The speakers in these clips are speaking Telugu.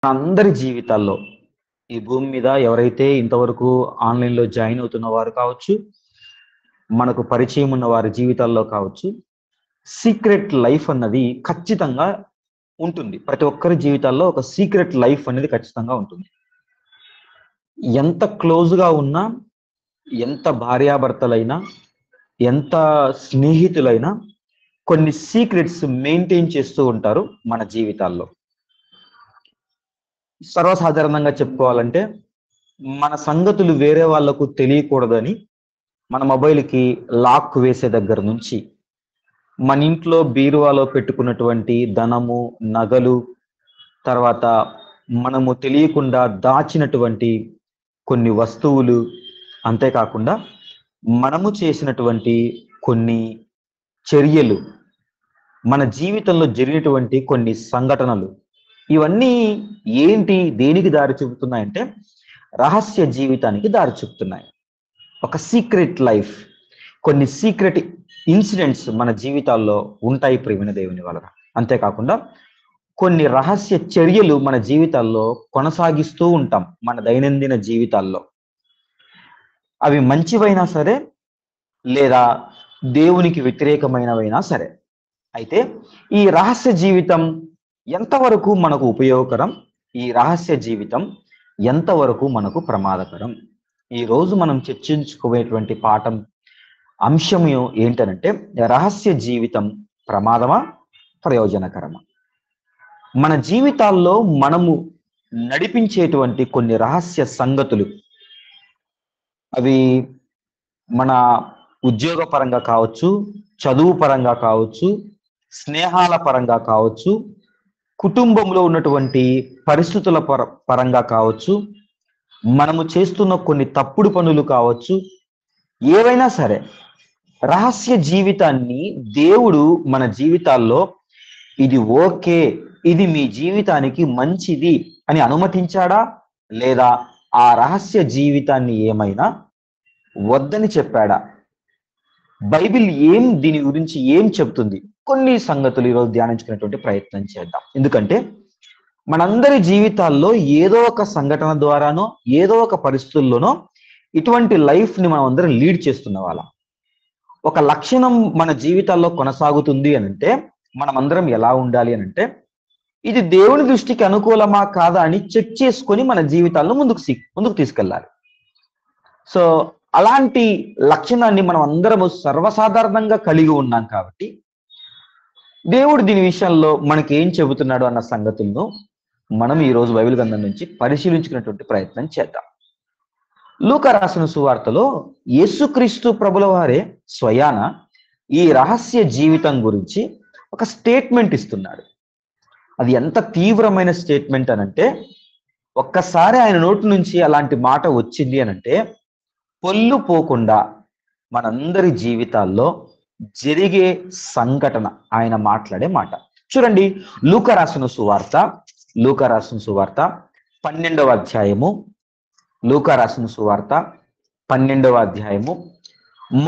అందరి జీవితాల్లో ఈ భూమి మీద ఎవరైతే ఇంతవరకు ఆన్లైన్లో జాయిన్ అవుతున్న వారు కావచ్చు, మనకు పరిచయం ఉన్న వారి జీవితాల్లో కావచ్చు, సీక్రెట్ లైఫ్ అన్నది ఖచ్చితంగా ఉంటుంది. ప్రతి ఒక్కరి జీవితాల్లో ఒక సీక్రెట్ లైఫ్ అనేది ఖచ్చితంగా ఉంటుంది. ఎంత క్లోజ్గా ఉన్నా, ఎంత భార్యాభర్తలైనా, ఎంత స్నేహితులైనా కొన్ని సీక్రెట్స్ మెయింటైన్ చేస్తూ ఉంటారు మన జీవితాల్లో. సర్వసాధారణంగా చెప్పుకోవాలంటే మన సంగతులు వేరే వాళ్ళకు తెలియకూడదని మన మొబైల్‌కి లాక్ వేసే దగ్గర నుంచి, మన ఇంట్లో బీరువాలో పెట్టుకున్నటువంటి ధనము, నగలు, తర్వాత మనము తెలియకుండా దాచినటువంటి కొన్ని వస్తువులు, అంతేకాకుండా మనము చేసినటువంటి కొన్ని చర్యలు, మన జీవితంలో జరిగినటువంటి కొన్ని సంఘటనలు, ఇవన్నీ దేనికి దారి చూపుతున్నాయంటే రహస్య జీవితానికి దారి చూపుతున్నాయి. ఒక సీక్రెట్ లైఫ్, కొన్ని సీక్రెట్ ఇన్సిడెంట్స్ మన జీవితాల్లో ఉంటాయి ప్రియమైన దేవుని వలన. అంతేకాకుండా కొన్ని రహస్య చర్యలు మన జీవితాల్లో కొనసాగిస్తూ ఉంటాం మన దైనందిన జీవితాల్లో. అవి మంచివైనా సరే, లేదా దేవునికి వ్యతిరేకమైనవైనా సరే. అయితే ఈ రహస్య జీవితం ఎంతవరకు మనకు ఉపయోగకరం? ఈ రహస్య జీవితం ఎంతవరకు మనకు ప్రమాదకరం? ఈరోజు మనం చర్చించుకునేటువంటి అంశం ఏంటనంటే రహస్య జీవితం ప్రమాదమా? ప్రయోజనకరమా? మన జీవితాల్లో మనము నడిపించేటువంటి కొన్ని రహస్య సంగతులు, అవి మన ఉద్యోగ పరంగా కావచ్చు, చదువు పరంగా కావచ్చు, స్నేహాల పరంగా కావచ్చు, కుటుంబంలో ఉన్నటువంటి పరిస్థితుల పరంగా కావచ్చు, మనము చేస్తున్న కొన్ని తప్పుడు పనులు కావచ్చు, ఏవైనా సరే రహస్య జీవితాన్ని దేవుడు మన జీవితాల్లో ఇది ఓకే, ఇది మీ జీవితానికి మంచిది అని అనుమతించాడా, లేదా ఆ రహస్య జీవితాన్ని ఏమైనా వద్దని చెప్పాడా? బైబిల్ దీని గురించి ఏం చెప్తుంది? కొన్ని సంగతులు ఈరోజు ధ్యానించుకునేటువంటి ప్రయత్నం చేద్దాం. ఎందుకంటే మనందరి జీవితాల్లో ఏదో ఒక సంఘటన ద్వారానో, ఏదో ఒక పరిస్థితుల్లోనో ఇటువంటి లైఫ్ని మనం అందరం లీడ్ చేస్తున్న వాళ్ళం. ఒక లక్షణం మన జీవితాల్లో కొనసాగుతుంది అనంటే మనం అందరం ఎలా ఉండాలి అనంటే, ఇది దేవుని దృష్టికి అనుకూలమా కాదా అని చెక్ చేసుకొని మన జీవితాల్లో ముందుకు తీసుకెళ్ళాలి. సో అలాంటి లక్షణాన్ని మనం అందరము సర్వసాధారణంగా కలిగి ఉన్నాం కాబట్టి దేవుడు దీని విషయంలో మనకి ఏం చెబుతున్నాడు అన్న సంగతులను మనం ఈరోజు బైబిల్ గ్రంథం నుంచి పరిశీలించుకునేటువంటి ప్రయత్నం చేద్దాం. లూకా రాసిన సువార్తలో యేసుక్రీస్తు ప్రభుల వారే స్వయాన ఈ రహస్య జీవితం గురించి ఒక స్టేట్మెంట్ ఇస్తున్నాడు. అది ఎంత తీవ్రమైన స్టేట్మెంట్ అనంటే, ఒక్కసారి ఆయన నోటి నుంచి అలాంటి మాట వచ్చింది అనంటే పొల్లు పోకుండా మనందరి జీవితాల్లో జరిగే సంఘటన ఆయన మాట్లాడే మాట. చూడండి, లూకా రాసిన సువార్త 12వ అధ్యాయము, లూకా రాసిన సువార్త 12వ అధ్యాయము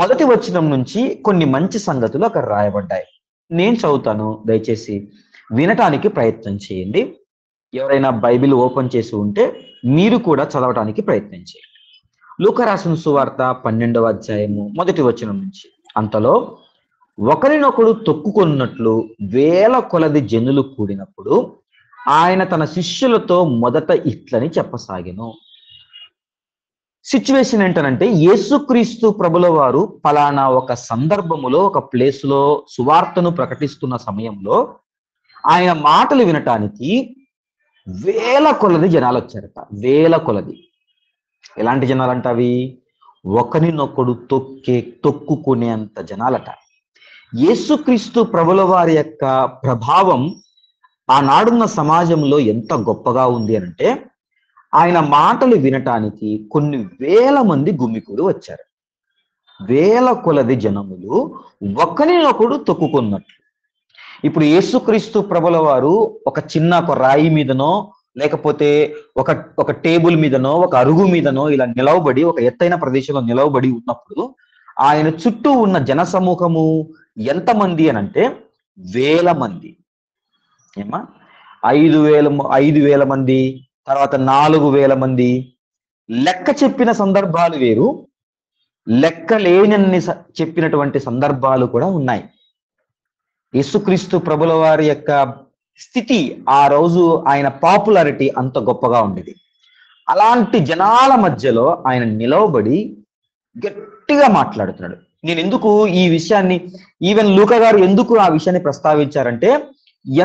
మొదటి వచనం నుంచి కొన్ని మంచి సంగతులు అక్కడ రాయబడ్డాయి. నేను చదువుతాను, దయచేసి వినటానికి ప్రయత్నం చేయండి. ఎవరైనా బైబిల్ ఓపెన్ చేసి ఉంటే మీరు కూడా చదవటానికి ప్రయత్నం చేయండి. లూకా రాసిన సువార్త 12వ అధ్యాయము మొదటి వచనం నుంచి. అంతలో ఒకరినొకడు తొక్కుకొన్నట్లు వేల కొలది జనులు కూడినప్పుడు ఆయన తన శిష్యులతో మొదట ఇట్లని చెప్పసాగెను. సిచ్యువేషన్ ఏంటనంటే, యేసుక్రీస్తు ప్రభుల వారు ఫలానా ఒక సందర్భములో, ఒక ప్లేస్లో సువార్తను ప్రకటిస్తున్న సమయంలో ఆయన మాటలు వినటానికి వేల కొలది జనాలు వచ్చారట. వేల కొలది. ఎలాంటి జనాలంట అవి? ఒకరినొకడు తొక్కుకునేంత జనాలట. యేసుక్రీస్తు ప్రభుల వారి యొక్క ప్రభావం ఆనాడున్న సమాజంలో ఎంత గొప్పగా ఉంది అనంటే, ఆయన మాటలు వినటానికి కొన్ని వేల మంది గుమికూడి వచ్చారు. వేల కొలది జనములు ఒకరినొకడు తొక్కుకున్నట్లు. ఇప్పుడు యేసుక్రీస్తు ప్రభుల వారు ఒక రాయి మీదనో, లేకపోతే ఒక టేబుల్ మీదనో, ఒక అరుగు మీదనో ఇలా నిలవబడి, ఒక ఎత్తైన ప్రదేశంలో నిలవబడి ఉన్నప్పుడు ఆయన చుట్టూ ఉన్న జన సమూహము ఎంతమంది అనంటే వేల మంది. ఏమా? ఐదు వేల మంది, తర్వాత 4,000 మంది. లెక్క చెప్పిన సందర్భాలు వేరు, లెక్క లేనన్ని చెప్పినటువంటి సందర్భాలు కూడా ఉన్నాయి. యేసుక్రీస్తు ప్రభుల వారి యొక్క స్థితి ఆ రోజు, ఆయన పాపులారిటీ అంత గొప్పగా ఉండేది. అలాంటి జనాల మధ్యలో ఆయన నిలవబడి గట్టిగా మాట్లాడుతున్నాడు. నేను ఎందుకు ఈ విషయాన్ని, ఈవెన్ లూకా గారు ఎందుకు ఆ విషయాన్ని ప్రస్తావించారంటే,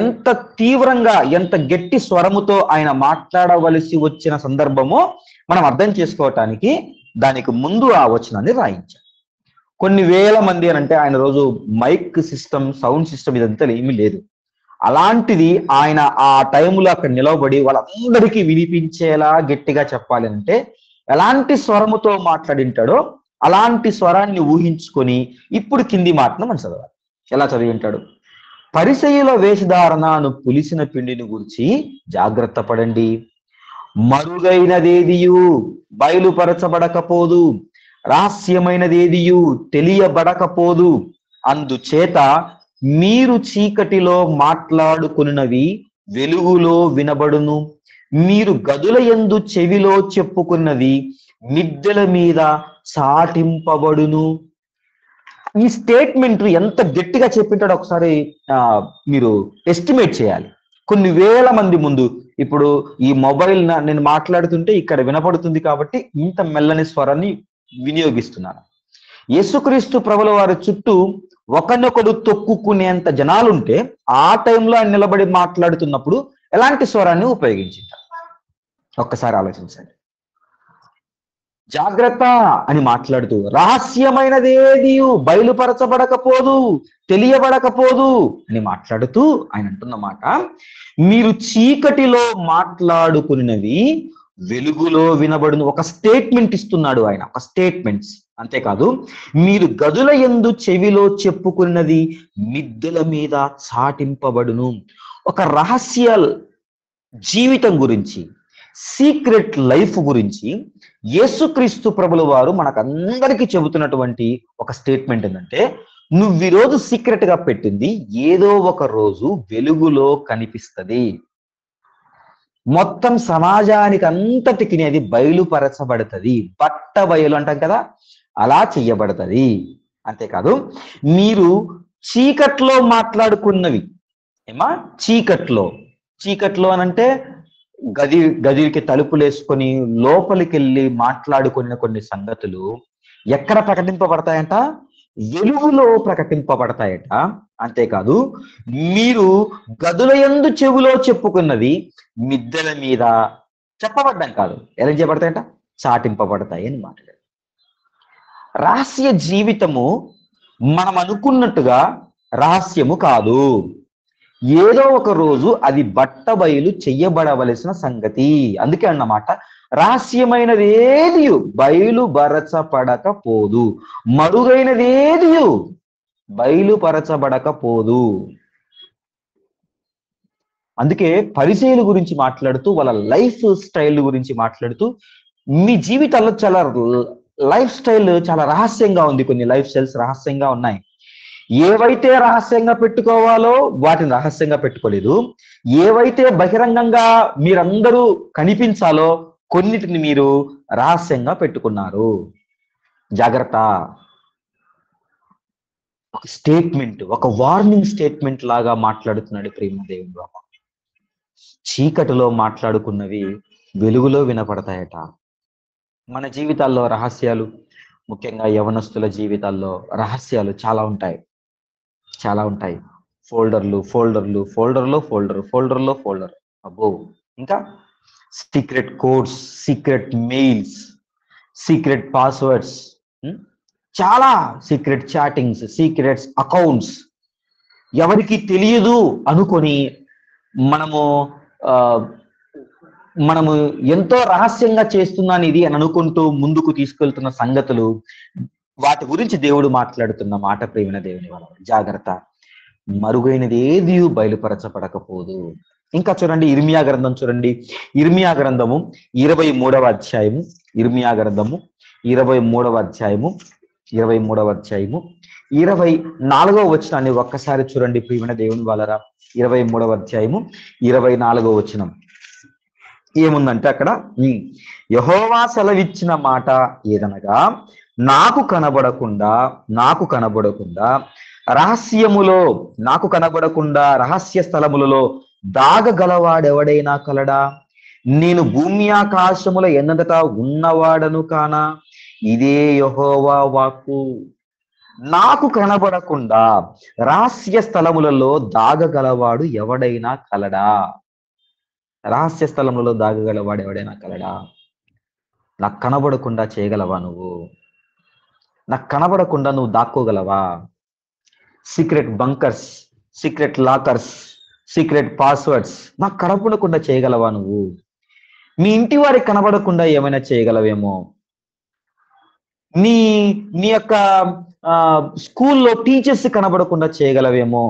ఎంత తీవ్రంగా, ఎంత గట్టి స్వరముతో ఆయన మాట్లాడవలసి వచ్చిన సందర్భమో మనం అర్థం చేసుకోవటానికి దానికి ముందు ఆ వచనాన్ని రాయించారు. కొన్ని వేల మంది అని అంటే, ఆయన రోజు మైక్ సిస్టమ్, సౌండ్ సిస్టమ్ ఇదంతా ఏమీ లేదు. అలాంటిది ఆయన ఆ టైంలో అక్కడ నిలవబడి వాళ్ళందరికీ వినిపించేలా గట్టిగా చెప్పాలి అంటే ఎలాంటి స్వరముతో మాట్లాడింటాడో అలాంటి స్వరాన్ని ఊహించుకొని ఇప్పుడు కింది మాటను మనం చదవాలి. ఎలా చదివి ఉంటాడు? పరిసయ్యుల వేషధారణను పులిసిన పిండిని గురించి జాగ్రత్త పడండి. మరుగైనదేదియు బయలుపరచబడకపోదు, రహస్యమైనదేదియు తెలియబడకపోదు. అందుచేత మీరు చీకటిలో మాట్లాడుకున్నవి వెలుగులో వినబడును, మీరు గదుల యందు చెవిలో చెప్పుకున్నది మిద్దెల మీద చాటింపబడును. ఈ స్టేట్మెంట్ ఎంత గట్టిగా చెప్పింటాడో ఒకసారి మీరు ఎస్టిమేట్ చేయాలి. కొన్ని వేల మంది ముందు, ఇప్పుడు ఈ మొబైల్ నేను మాట్లాడుతుంటే ఇక్కడ వినపడుతుంది కాబట్టి ఇంత మెల్లని స్వరాన్ని వినియోగిస్తున్నాను. యేసుక్రీస్తు ప్రభుల వారి చుట్టూ ఒకనొకడు తొక్కుకునేంత జనాలుంటే ఆ టైంలో ఆయన నిలబడి మాట్లాడుతున్నప్పుడు ఎలాంటి స్వరాన్ని ఉపయోగించారు ఒక్కసారి ఆలోచించండి. జాగ్రత్త అని మాట్లాడుతూ, రహస్యమైనదేది బయలుపరచబడకపోదు, తెలియబడకపోదు అని మాట్లాడుతూ ఆయన అంటున్న మాట, మీరు చీకటిలో మాట్లాడుకున్నవి వెలుగులో వినబడును. ఒక స్టేట్మెంట్ ఇస్తున్నాడు ఆయన, ఒక స్టేట్మెంట్స్. అంతేకాదు, మీరు గదుల యందు చెవిలో చెప్పుకున్నది మిద్దెల మీద చాటింపబడును. ఒక రహస్య జీవితం గురించి, సీక్రెట్ లైఫ్ గురించి యేసుక్రీస్తు ప్రభుల వారు మనకందరికీ చెబుతున్నటువంటి ఒక స్టేట్మెంట్ ఏంటంటే, నువ్వు ఈరోజు సీక్రెట్ గా పెట్టింది ఏదో ఒక రోజు వెలుగులో కనిపిస్తుంది. మొత్తం సమాజానికి అంతటికి అది బయలుపరచబడుతుంది. బట్ట బయలు అంటాం కదా, అలా చెయ్యబడుతుంది. అంతేకాదు, మీరు చీకట్లో మాట్లాడుకున్నవి, చీకట్లో అనంటే గదికి తలుపులు వేసుకొని లోపలికి వెళ్ళి మాట్లాడుకున్న కొన్ని సంగతులు ఎక్కడ ప్రకటింపబడతాయంట? వెలుగులో ప్రకటింపబడతాయట. అంతేకాదు, మీరు గదుల యందు చెవులో చెప్పుకున్నది మిద్దెల మీద చెప్పబడ్డం కాదు, ఎలా చేయబడతాయంట? చాటింపబడతాయి అని మాట్లాడారు. రహస్య జీవితము మనం అనుకున్నట్టుగా రహస్యము కాదు. ఏదో ఒక రోజు అది బట్ట బయలు చెయ్యబడవలసిన సంగతి. అందుకే అన్నమాట, రహస్యమైనది ఏది బయలుపరచబడకపోదు, మరుగైనదేది బయలుపరచబడకపోదు. అందుకే పరిచయుల గురించి మాట్లాడుతూ, వాళ్ళ లైఫ్ స్టైల్ గురించి మాట్లాడుతూ, మీ జీవితాల్లో చాలా లైఫ్ స్టైల్ చాలా రహస్యంగా ఉంది. కొన్ని లైఫ్ స్టైల్స్ రహస్యంగా ఉన్నాయి. ఏవైతే రహస్యంగా పెట్టుకోవాలో వాటిని రహస్యంగా పెట్టుకోలేదు. ఏవైతే బహిరంగంగా మీరందరూ కనిపించాలో కొన్నిటిని మీరు రహస్యంగా పెట్టుకున్నారు. జాగ్రత్త. ఒక స్టేట్మెంట్, ఒక వార్నింగ్ స్టేట్మెంట్ లాగా మాట్లాడుతున్నాడు ప్రేమదేవుని బాబా. చీకటిలో మాట్లాడుకున్నవి వెలుగులో వినపడతాయట. మన జీవితాల్లో రహస్యాలు, ముఖ్యంగా యవనస్తుల జీవితాల్లో రహస్యాలు చాలా ఉంటాయి. ఫోల్డర్లో ఫోల్డర్, అబ్బో. ఇంకా secret codes, secret mails, secret passwords, చాలా సీక్రెట్ చాటింగ్స్, సీక్రెట్స్ అకౌంట్స్, ఎవరికి తెలియదు అనుకొని మనము ఎంతో రహస్యంగా చేస్తున్నాను ఇది అని అనుకుంటూ ముందుకు తీసుకెళ్తున్న సంగతులు, వాటి గురించి దేవుడు మాట్లాడుతున్న మాట ప్రేమిన దేవుని వల్ల. జాగ్రత్త, మరుగైనది ఏది బయలుపరచబడకపోదు. ఇంకా చూడండి, ఇర్మియా గ్రంథం చూడండి. ఇర్మియా గ్రంథము 23వ అధ్యాయము, 23వ అధ్యాయము 24వ వచనాన్ని ఒక్కసారి చూడండి ప్రియమైన దేవుని వాళ్ళరా. 23వ అధ్యాయము 24వ వచనం ఏముందంటే అక్కడ యెహోవా సెలవిచ్చిన మాట ఏదనగా, నాకు కనబడకుండా రహస్య స్థలములలో దాగగలవాడెవడైనా కలడా? నేను భూమి ఆకాశముల ఎన్నంతటా ఉన్నవాడను కానా? ఇదే యెహోవా వాక్కు. నాకు కనబడకుండా రహస్య స్థలములలో దాగగలవాడు ఎవడైనా కలడా? రహస్య స్థలములలో దాగగలవాడు ఎవడైనా కలడా? నాకు కనబడకుండా చేయగలవా నువ్వు? నాకు కనబడకుండా నువ్వు దాక్కోగలవా? Secret bunkers, secret lockers, secret passwords నాకు కనబడకుండా చేయగలవా నువ్వు? మీ ఇంటి వారికి కనబడకుండా ఏమైనా చేయగలవేమో. నీ నీ యొక్క స్కూల్లో టీచర్స్ కనబడకుండా చేయగలవేమో.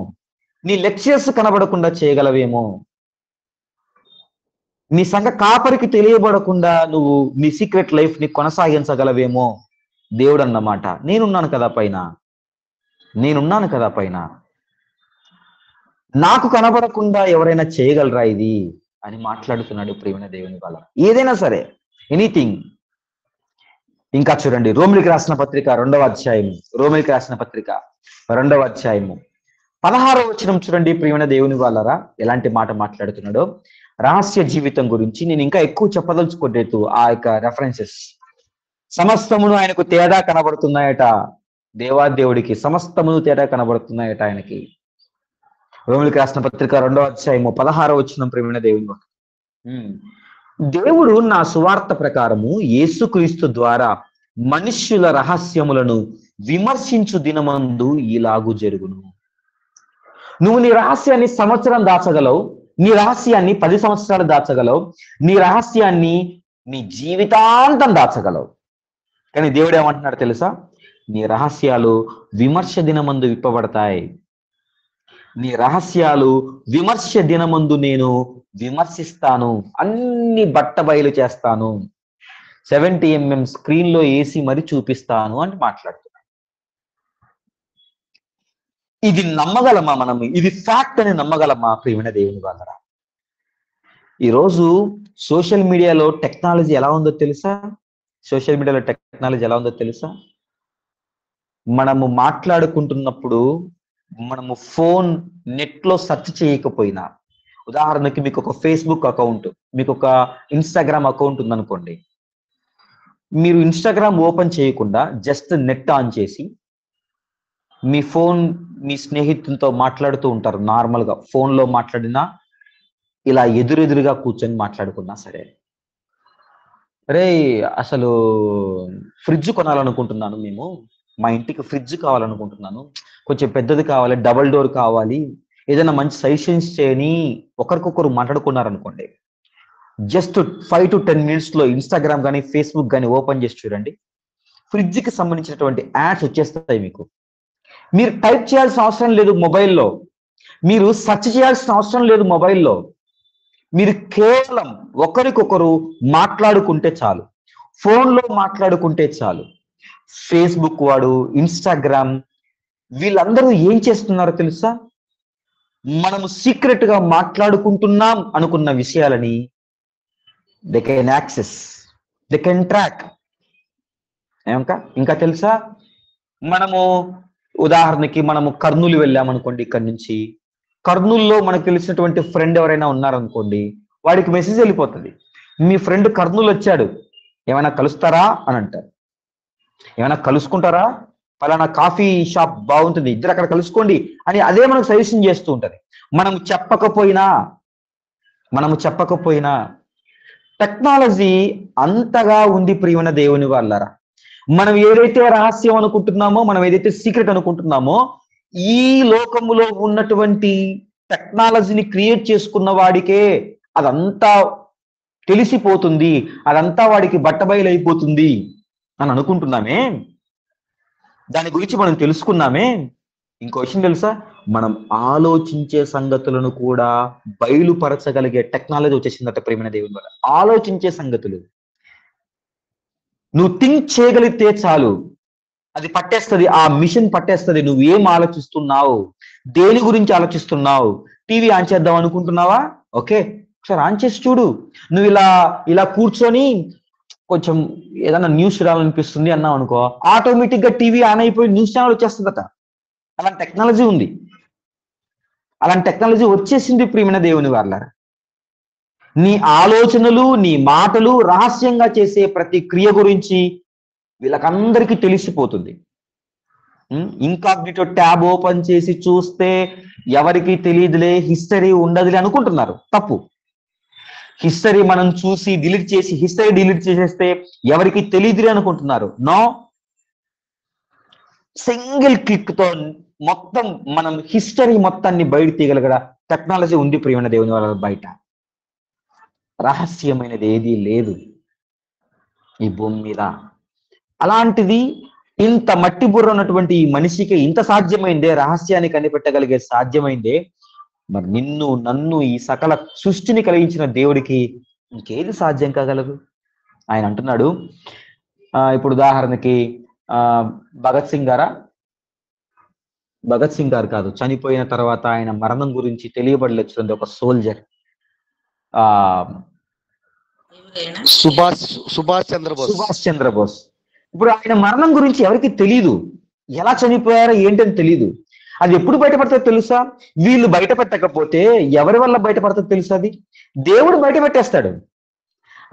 నీ లెక్చరర్స్ కనబడకుండా చేయగలవేమో. నీ సంఘ కాపరికి తెలియబడకుండా నువ్వు నీ సీక్రెట్ లైఫ్ ని కొనసాగించగలవేమో. దేవుడు అన్నమాట, నేనున్నాను కదా పైన. నాకు కనబడకుండా ఎవరైనా చేయగలరా ఇది అని మాట్లాడుతున్నాడు ప్రియమైన దేవుని వాళ్ళ. ఏదైనా సరే, ఎనీథింగ్. ఇంకా చూడండి, రోమిలికి రాసిన పత్రిక 2వ అధ్యాయము 2వ అధ్యాయము 16వ వచనం చూడండి ప్రియమైన దేవుని వాళ్ళరా, ఎలాంటి మాట మాట్లాడుతున్నాడో. రహస్య జీవితం గురించి నేను ఇంకా ఎక్కువ చెప్పదలుచుకోలేదు. ఆ యొక్క రెఫరెన్సెస్ సమస్తమును ఆయనకు తేడా కనబడుతున్నాయట. దేవాదేవుడికి సమస్తమును తేడా కనబడుతున్నాయట ఆయనకి. రోమిలికి రాసిన పత్రిక 2వ అధ్యాయము 16వ వచనం ప్రియమైన దేవుని వాళ్ళ. దేవుడు నా సువార్త ప్రకారము యేసుక్రీస్తు ద్వారా మనుష్యుల రహస్యములను విమర్శించు దినమందు ఇలాగు జరుగును. నువ్వు నీ రహస్యాన్ని సంవత్సరం దాచగలవు, నీ రహస్యాన్ని 10 సంవత్సరాలు దాచగలవు, నీ రహస్యాన్ని నీ జీవితాంతం దాచగలవు. కానీ దేవుడు ఏమంటున్నాడు తెలుసా? నీ రహస్యాలు విమర్శ దినమందు విప్పబడతాయి. నీ రహస్యాలు విమర్శ దినమందు నేను విమర్శిస్తాను, అన్ని బట్టబయలు చేస్తాను, 70 mm స్క్రీన్ లో వేసి మరి చూపిస్తాను అని మాట్లాడుతున్నాను. ఇది నమ్మగలమా మనం? ఇది ఫ్యాక్ట్ అని నమ్మగలమా ప్రియమైన దేవుని వాళ్ళరా? ఈరోజు సోషల్ మీడియాలో టెక్నాలజీ ఎలా ఉందో తెలుసా? మనము మాట్లాడుకుంటున్నప్పుడు మనము ఫోన్ నెట్ లో సెర్చ్ చేయకపోయినా, ఉదాహరణకి మీకు ఒక ఫేస్బుక్ అకౌంట్, మీకు ఒక ఇన్స్టాగ్రామ్ అకౌంట్ ఉందనుకోండి. మీరు ఇన్స్టాగ్రామ్ ఓపెన్ చేయకుండా జస్ట్ నెట్ ఆన్ చేసి మీ ఫోన్ మీ స్నేహితులతో మాట్లాడుతూ ఉంటారు. నార్మల్గా ఫోన్లో మాట్లాడినా, ఇలా ఎదురెదురుగా కూర్చొని మాట్లాడుకున్నా సరే, రే అసలు ఫ్రిడ్జ్ కొనాలనుకుంటున్నాను, మా ఇంటికి ఫ్రిడ్జ్ కావాలనుకుంటున్నాను, కొంచెం పెద్దది కావాలి, డబల్ డోర్ కావాలి, ఏదైనా మంచి సజెషన్స్ చేయని ఒకరికొకరు మాట్లాడుకున్నారనుకోండి. జస్ట్ 5 to 10 minutes లో ఇన్స్టాగ్రామ్ కానీ ఫేస్బుక్ కానీ ఓపెన్ చేసి చూడండి, ఫ్రిడ్జ్ కి సంబంధించినటువంటి యాడ్స్ వచ్చేస్తాయి మీకు. మీరు టైప్ చేయాల్సిన అవసరం లేదు మొబైల్లో, మీరు సెర్చ్ చేయాల్సిన అవసరం లేదు మొబైల్లో. మీరు కేవలం ఒకరికొకరు మాట్లాడుకుంటే చాలు, ఫోన్లో మాట్లాడుకుంటే చాలు. ఫేస్బుక్ వాడు, ఇన్స్టాగ్రామ్, వీళ్ళందరూ ఏం చేస్తున్నారో తెలుసా? మనము సీక్రెట్ గా మాట్లాడుకుంటున్నాం అనుకున్న విషయాలని they can access, they can track. ఇంకా తెలుసా? మనము ఉదాహరణకి మనము కర్నూలు వెళ్ళామనుకోండి, ఇక్కడి నుంచి కర్నూలులో మనకు తెలిసినటువంటి ఫ్రెండ్ ఎవరైనా ఉన్నారనుకోండి, వాడికి మెసేజ్ వెళ్ళిపోతుంది, మీ ఫ్రెండ్ కర్నూలు వచ్చాడు, ఏమైనా కలుస్తారా అని అంటారు. ఏమైనా కలుసుకుంటారా? పలానా కాఫీ షాప్ బాగుంటుంది, ఇద్దరు అక్కడ కలుసుకోండి అని అదే మనకు సజెషన్ చేస్తూ ఉంటది. మనము చెప్పకపోయినా టెక్నాలజీ అంతగా ఉంది ప్రియమైన దేవుని వాళ్ళరా. మనం ఏదైతే రహస్యం అనుకుంటున్నామో, మనం ఏదైతే సీక్రెట్ అనుకుంటున్నామో, ఈ లోకములో ఉన్నటువంటి టెక్నాలజీని క్రియేట్ చేసుకున్న వాడికే అదంతా తెలిసిపోతుంది, అదంతా వాడికి బట్టబయలైపోతుంది అని అనుకుంటున్నామే. దాని గురించి మనం తెలుసుకున్నామే. ఇంకో విషయం తెలుసా? మనం ఆలోచించే సంగతులను కూడా బయలుపరచగలిగే టెక్నాలజీ వచ్చేసిందట ప్రియమైన దేవుని వల్ల. ఆలోచించే సంగతులు నువ్వు థింక్ చేయగలిగితే చాలు, అది పట్టేస్తుంది, ఆ మిషన్ పట్టేస్తుంది. నువ్వేం ఆలోచిస్తున్నావు, దేని గురించి ఆలోచిస్తున్నావు? టీవీ ఆన్ చేద్దాం అనుకుంటున్నావా? ఓకే, ఒకసారి ఆన్ చేసి చూడు. నువ్వు ఇలా ఇలా కూర్చొని కొంచెం ఏదైనా న్యూస్ చూడాలనిపిస్తుంది అన్నావు అనుకో, ఆటోమేటిక్ గా టీవీ ఆన్ అయిపోయి న్యూస్ ఛానల్ వచ్చేస్తుందట. అలాంటి టెక్నాలజీ ఉంది. అలాంటి టెక్నాలజీ వచ్చేసింది ప్రియమైన దేవుని వాళ్ళారా. నీ ఆలోచనలు, నీ మాటలు, రహస్యంగా చేసే ప్రతి క్రియ గురించి వీళ్ళకందరికీ తెలిసిపోతుంది. ఇంకాగ్నిటో ట్యాబ్ ఓపెన్ చేసి చూస్తే ఎవరికి తెలియదులే, హిస్టరీ ఉండదులే అనుకుంటున్నారు. తప్పు. హిస్టరీ మనం చూసి డిలీట్ చేసి హిస్టరీ డిలీట్ చేసేస్తే ఎవరికి తెలియదులే అనుకుంటున్నారు. నో, సింగిల్ క్లిక్ తో మొత్తం మనం హిస్టరీ మొత్తాన్ని బయట తీయగలగడ టెక్నాలజీ ఉంది ప్రియమైన దేవుని వాళ్ళ. బయట రహస్యమైనది ఏదీ లేదు ఈ భూమి మీద. అలాంటిది ఇంత మట్టి బుర్ర ఉన్నటువంటి ఈ మనిషికి ఇంత సాధ్యమైందే, రహస్యాన్ని కనిపెట్టగలిగే సాధ్యమైందే, మరి నిన్ను నన్ను ఈ సకల సృష్టిని కలిగించిన దేవుడికి ఇంకేది సాధ్యం కాగలదు? ఆయన అంటున్నాడు, ఇప్పుడు ఉదాహరణకి భగత్ సింగ్ గారు కాదు, చనిపోయిన తర్వాత ఆయన మరణం గురించి తెలియబడలేచుంది ఒక సోల్జర్, సుభాష్ చంద్రబోస్. ఇప్పుడు ఆయన మరణం గురించి ఎవరికి తెలియదు, ఎలా చనిపోయారో ఏంటని తెలియదు. అది ఎప్పుడు బయటపడుతుందో తెలుసా? వీళ్ళు బయట పెట్టకపోతే ఎవరి వల్ల బయటపడుతుందో తెలుసా? అది దేవుడు బయట పెట్టేస్తాడు.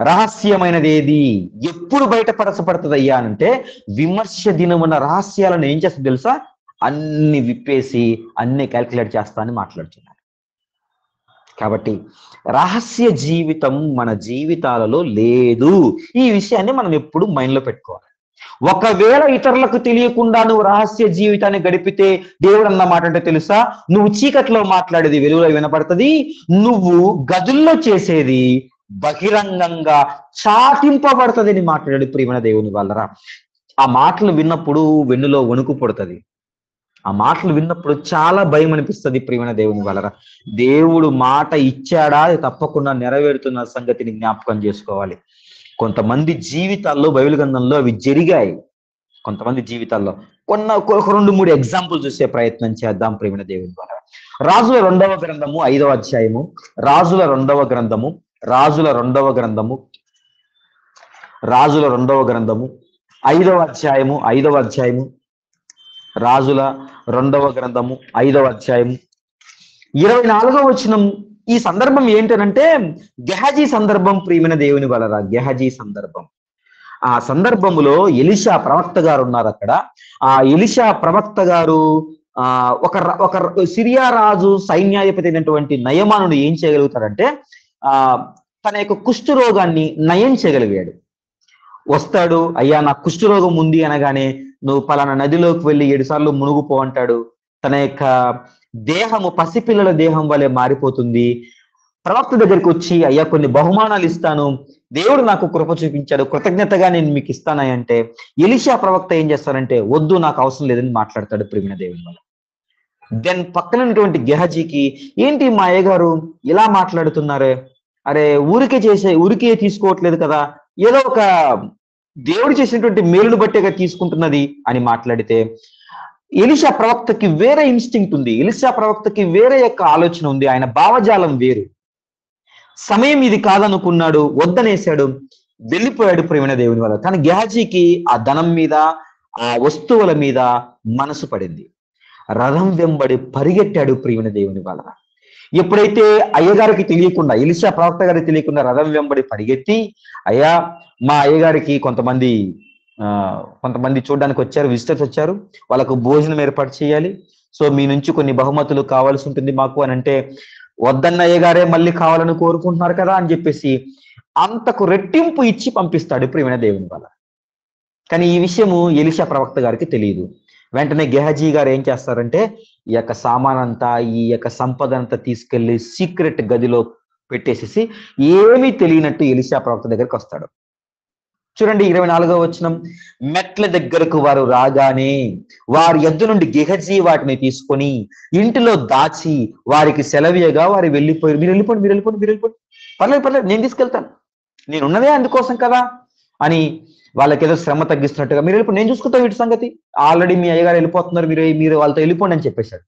రహస్యమైనది ఏది ఎప్పుడు బయటపడసపడుతుంది అయ్యా అంటే, విమర్శ దినమున రహస్యాలను ఏం చేస్తుంది తెలుసా? అన్ని విప్పేసి అన్ని క్యాల్కులేట్ చేస్తా అని మాట్లాడుతున్నారు. కాబట్టి రహస్య జీవితం మన జీవితాలలో లేదు. ఈ విషయాన్ని మనం ఎప్పుడు మైండ్ లో పెట్టుకోవాలి. ఒకవేళ ఇతరులకు తెలియకుండా నువ్వు రహస్య జీవితాన్ని గడిపితే దేవుడు అన్న మాట అంటే తెలుసా? నువ్వు చీకట్లో మాట్లాడేది వెలుగులో వినపడుతుంది, నువ్వు గదుల్లో చేసేది బహిరంగంగా చాటింపబడుతుంది అని మాట్లాడాడు ప్రియమైన దేవుని వాళ్ళరా. ఆ మాటలు విన్నప్పుడు వెన్నులో వణుకు పుడుతుంది. ఆ మాటలు విన్నప్పుడు చాలా భయం అనిపిస్తుంది ప్రియమైన దేవుని వాళ్ళరా. దేవుడు మాట ఇచ్చాడా, అది తప్పకుండా నెరవేరుతున్న సంగతిని జ్ఞాపకం చేసుకోవాలి. కొంతమంది జీవితాల్లో బైబిల్ గ్రంథంలో అవి జరిగాయి. కొంతమంది జీవితాల్లో ఒక 2-3 ఎగ్జాంపుల్ చూసే ప్రయత్నం చేద్దాం ప్రియమైన దేవుని ద్వారా. రాజుల రెండవ గ్రంథము 5వ అధ్యాయము, రాజుల రెండవ గ్రంథము 5వ అధ్యాయము 24వ వచనం. ఈ సందర్భం ఏంటనంటే గెహజీ సందర్భం ప్రియమైన దేవుని వలన. గెహజీ సందర్భం. ఆ సందర్భములో ఎలీషా ప్రవక్త గారు ఉన్నారు అక్కడ. ఆ ఎలీషా ప్రవక్త గారు ఒక సిరియా రాజు సైన్యాధిపతి అయినటువంటి నయమానుడు ఏం చేయగలుగుతాడంటే తన యొక్క కుష్ఠరోగాన్ని నయం చేయగలిగాడు. వస్తాడు, అయ్యా నాకు కుష్ఠరోగం ఉంది అనగానే నువ్వు పలానా నదిలోకి వెళ్ళి 7 సార్లు మునుగుపో అంటాడు. తన యొక్క దేహము పసిపిల్లల దేహం వలె మారిపోతుంది. ప్రవక్త దగ్గరికి వచ్చి, అయ్యా కొన్ని బహుమానాలు ఇస్తాను, దేవుడు నాకు కృప చూపించాడు, కృతజ్ఞతగా నేను మీకు ఇస్తానంటే ఎలీషా ప్రవక్త ఏం చేస్తారంటే, వద్దు నాకు అవసరం లేదని మాట్లాడతాడు ప్రియమైన దేవుని వల్ల. దెన్ పక్కన ఉన్నటువంటి గెహజీకి, ఏంటి మా అయ్యగారు ఇలా మాట్లాడుతున్నారే, అరే ఊరికే తీసుకోవట్లేదు కదా, ఏదో ఒక దేవుడు చేసినటువంటి మేలును బట్టేగా తీసుకుంటున్నది అని మాట్లాడితే, ఎలీషా ప్రవక్తకి వేరే ఇన్స్టింక్ట్ ఉంది, ఎలీషా ప్రవక్తకి వేరే యొక్క ఆలోచన ఉంది, ఆయన భావజాలం వేరు. సమయం ఇది కాదనుకున్నాడు, వద్దనేశాడు, వెళ్ళిపోయాడు ప్రియమైన దేవుని వల్ల. కానీ గెహజీకి ఆ ధనం మీద, ఆ వస్తువుల మీద మనసు పడింది. రథం వెంబడి పరిగెట్టాడు ప్రియమైన దేవుని వల్ల. ఎప్పుడైతే అయ్యగారికి తెలియకుండా, ఎలీషా ప్రవక్త గారికి తెలియకుండా రథం వెంబడి పరిగెత్తి, అయ్యా మా అయ్యగారికి కొంతమంది చూడడానికి వచ్చారు, విజిటర్స్ వచ్చారు, వాళ్ళకు భోజనం ఏర్పాటు చేయాలి, సో మీ నుంచి కొన్ని బహుమతులు కావాల్సి ఉంటుంది మాకు అని అంటే, వద్దన్న అయ్యగారే మళ్ళీ కావాలని కోరుకుంటున్నారు కదా అని చెప్పేసి అంతకు రెట్టింపు ఇచ్చి పంపిస్తాడు ప్రియమైన దేవుని వల్ల. కానీ ఈ విషయము ఎలీషా ప్రవక్త గారికి తెలియదు. వెంటనే గెహజీ గారు ఏం చేస్తారంటే, ఈ యొక్క సామానంతా, ఈ యొక్క సంపద అంతా తీసుకెళ్లి సీక్రెట్ గదిలో పెట్టేసేసి ఏమీ తెలియనట్టు ఎలీషా ప్రవక్త దగ్గరికి వస్తాడు. చూడండి 24వ వచనం. మెట్ల దగ్గరకు వారు రాగానే వారి యొద్ద నుండి గెహజీ వాటిని తీసుకొని ఇంటిలో దాచి వారికి సెలవీయగా వారు వెళ్ళిపోయారు. మీరు వెళ్ళిపోండి, పర్లేదు నేను తీసుకెళ్తాను, నేనున్నదే అందుకోసం కదా, అని వాళ్ళకి ఏదో శ్రమ తగ్గిస్తున్నట్టుగా, మీరు వెళ్ళిపో, నేను చూసుకుంటా వీటి సంగతి, ఆల్రెడీ మీ అయ్యగారు వెళ్ళిపోతున్నారు, మీరు వాళ్ళతో వెళ్ళిపోండి అని చెప్పేశాడు.